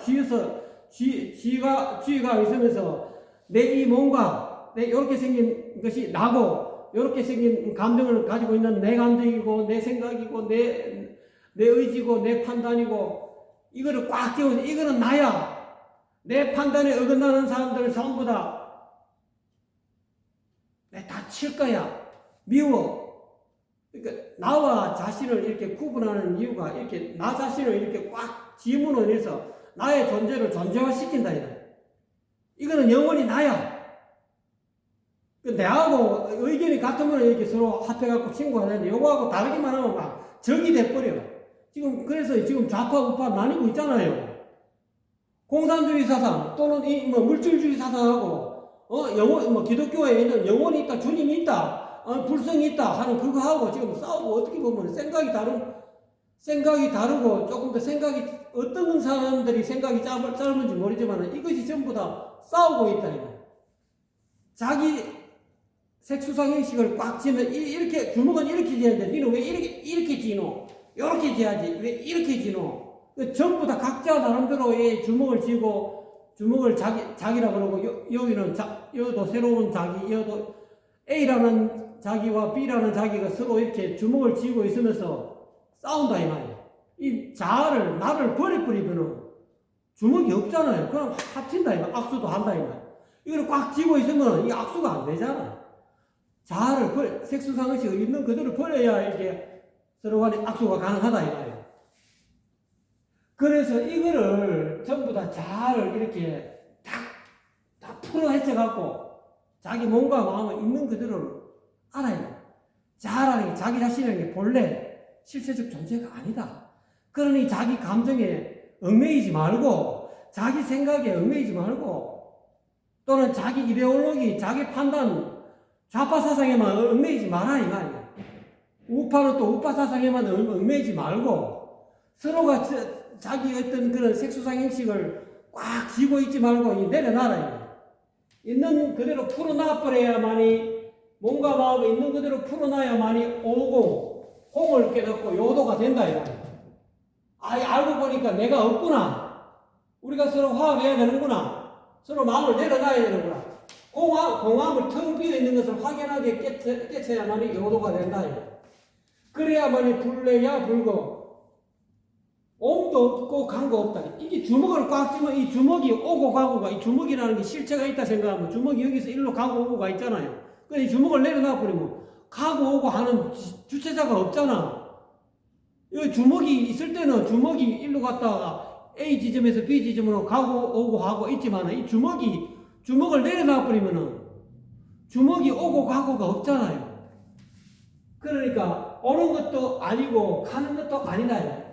쥐가 있으면서 내 이 몸과 내 이렇게 생긴 것이 나고 이렇게 생긴 감정을 가지고 있는 내 감정이고 내 생각이고 내 의지고 내 판단이고 이거를 꽉 쥐어서 이거는 나야. 내 판단에 어긋나는 사람들은 전부 다 칠 거야. 미워. 그러니까 나와 자신을 이렇게 구분하는 이유가 이렇게 나 자신을 이렇게 꽉 지문을 해서 나의 존재를 존재화시킨다. 이거는 영원히 나야. 내하고 의견이 같으면 이렇게 서로 합해갖고 친구하는데 요거하고 다르기만 하면 막 적이 돼버려. 그래서 지금 좌파 우파 나뉘고 있잖아요. 공산주의 사상 또는 물질주의 사상하고 기독교에 있는 영혼이 있다, 주님이 있다, 불성이 있다 하는 그거하고 지금 싸우고 어떻게 보면 생각이 다르고 조금 더 어떤 사람들이 생각이 짧은지 모르지만 이것이 전부 다 싸우고 있다. 자기 색소상 행식을 꽉 쥐면 이렇게 주먹은 이렇게 쥐는데 니는 왜 이렇게 쥐노? 이렇게 쥐야지. 왜 이렇게 쥐노? 전부 다 각자 나름대로의 주먹을 쥐고 주먹을 자기라 그러고 여기는 여도 새로운 자기 여도 A라는 자기와 B라는 자기가 서로 이렇게 주먹을 쥐고 있으면서 싸운다 이 말이에요. 이 자아를 나를 버리면 주먹이 없잖아요. 그럼 합친다 이 말. 악수도 한다 이 말. 이걸 꽉 쥐고 있으면 이 악수가 안 되잖아. 자아를 색소상 행식을 있는 그대로 버려야 이렇게 서로 간에 악수가 가능하다 이 말이에요. 그래서 이거를 전부 다 자아를 이렇게 다 풀어 헤쳐갖고 자기 몸과 마음을 있는 그대로 알아요. 자아라는 게 자기 자신이라는 게 본래 실체적 존재가 아니다. 그러니 자기 감정에 얽매이지 말고 자기 생각에 얽매이지 말고 또는 자기 이데올로기, 자기 판단, 좌파 사상에만 얽매이지 마라 이 말이야. 우파는 또 우파 사상에만 얽매이지 말고 서로가 자기 어떤 그런 색소상 행식을 꽉 쥐고 있지 말고 내려놔라. 있는 그대로 풀어놔버려야만이 몸과 마음이 있는 그대로 풀어놔야만이 공을 깨닫고 요도가 된다. 알고 보니까 내가 없구나. 우리가 서로 화합해야 되는구나. 서로 마음을 내려놔야 되는구나. 공함을 텅 비어 있는 것을 확연하게 깨쳐야만이 요도가 된다. 그래야만이 불내야 불고 옴도 없고 간거 없다. 이게 주먹을 꽉 쥐면 이 주먹이 오고 가고가 이 주먹이라는 게 실체가 있다 생각하면 주먹이 여기서 일로 가고 오고가 있잖아요. 그래서 이 주먹을 내려놔 버리면 가고 오고 하는 주체자가 없잖아. 이 주먹이 있을 때는 주먹이 일로 갔다가 A 지점에서 B 지점으로 가고 오고 하고 있지만 이 주먹을 내려놔 버리면은 주먹이 오고 가고가 없잖아요. 그러니까 오는 것도 아니고 가는 것도 아니다.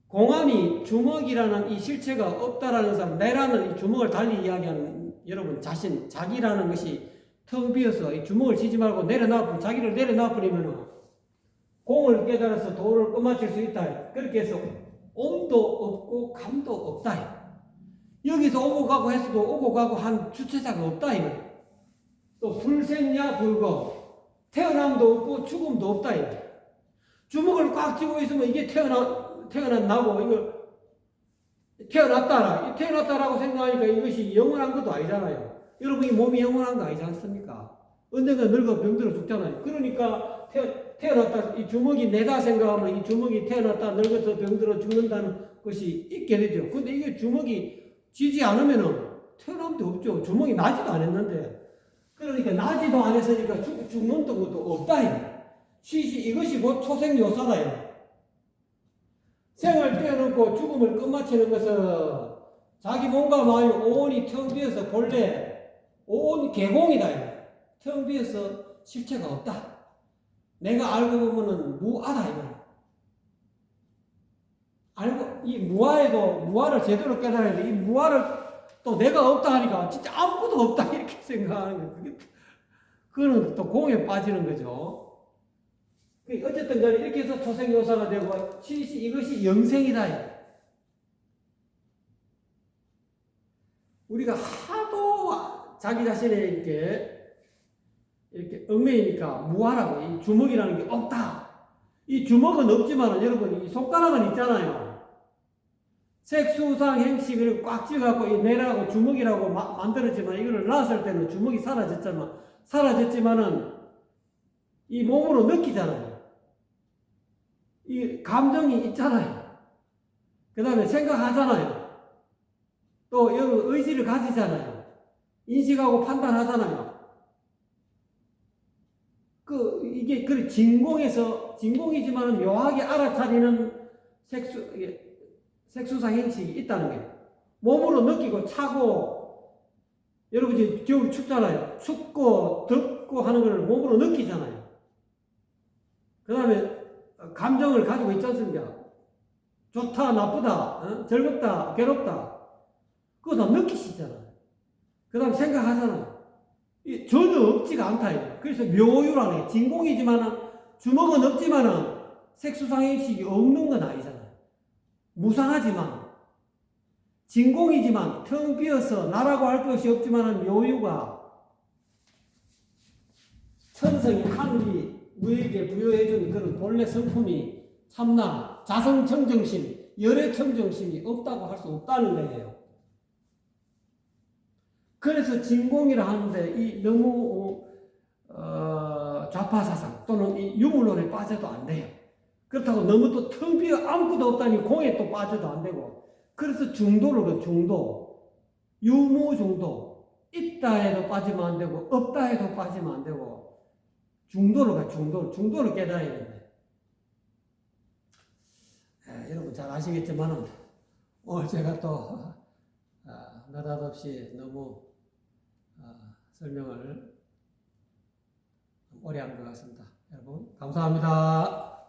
공함이 주먹이라는 이 실체가 없다라는 사람, 내라는 이 주먹을 달리 이야기하는 여러분 자신, 자기라는 것이 텅 비어서 이 주먹을 쥐지 말고 자기를 내려놔 버리면 공을 깨달아서 도를 끝마칠 수 있다. 그렇게 해서 옴도 없고 감도 없다. 여기서 오고 가고 했어도 오고 가고 한 주체자가 없다. 또 불생야 불거, 태어남도 없고 죽음도 없다. 주먹을 꽉 쥐고 있으면 이게 태어났나고 이걸 태어났다라고 생각하니까 이것이 영원한 것도 아니잖아요. 여러분 이 몸이 영원한 거 아니지 않습니까? 언젠가 늙어 병들어 죽잖아요. 그러니까 태어났다 이 주먹이 내다 생각하면 이 주먹이 태어났다 늙어서 병들어 죽는다는 것이 있게 되죠. 근데 이게 주먹이 쥐지 않으면은 태어남도 없죠. 주먹이 나지도 않았는데. 그러니까 나지도 않았으니까 죽는 것도 없다. 이것이 곧 초생요사다. 생을 떼어놓고 죽음을 끝마치는 것은 자기 몸과 마음이 온이 텅 비어서 본래 온 개공이다. 텅 비어서 실체가 없다. 내가 알고 보면은 무아다. 알고 이 무아를 제대로 깨달아야 돼. 이 무아를 또 내가 없다 하니까 진짜 아무것도 없다 이렇게 생각하는 거예요. 그거는 또 공에 빠지는 거죠. 어쨌든 간에 이렇게 해서 초생요사가 되고 이것이 영생이다. 우리가 하도 자기 자신에 이렇게 얽매이니까 무아라고 이 주먹이라는 게 없다. 이 주먹은 없지만 여러분 이 손가락은 있잖아요. 색수상 행식 그리고 꽉 쥐어갖고 이 내라고 주먹이라고 만들었지만 이거를 놨을 때는 주먹이 사라졌지만은 이 몸으로 느끼잖아요. 이 감정이 있잖아요. 그 다음에 생각하잖아요. 또 여러분 의지를 가지잖아요. 인식하고 판단하잖아요. 이게 진공이지만 묘하게 알아차리는 색수상 행식이 있다는 거예요. 몸으로 느끼고 차고, 여러분 이제 겨울 춥잖아요. 춥고 덥고 하는 걸 몸으로 느끼잖아요. 그 다음에 감정을 가지고 있지 않습니까? 좋다, 나쁘다, 즐겁다, 괴롭다. 그거 다 느끼시잖아요. 그 다음에 생각하잖아요. 전혀 없지가 않다. 그래서 묘유라네. 진공이지만은, 주먹은 없지만은, 색수상행식이 없는 건 아니잖아요. 무상하지만, 진공이지만, 텅 비어서 나라고 할 것이 없지만은, 묘유가 천성이 하늘이 우리에게 부여해준 그런 본래 성품이 참나, 자성청정심, 열애청정심이 없다고 할 수 없다는 거예요. 그래서 진공이라 하는데 이 너무 좌파사상 또는 이 유물론에 빠져도 안 돼요. 그렇다고 너무 또 텅 비어 아무것도 없다니 공에 또 빠져도 안 되고 그래서 중도를 중도, 유무중도 있다 해도 빠지면 안 되고 없다 해도 빠지면 안 되고 중도를 깨달아야 된다. 여러분 잘 아시겠지만은 오늘 제가 또 느닷없이 너무 설명을 오래 한 것 같습니다. 여러분 감사합니다.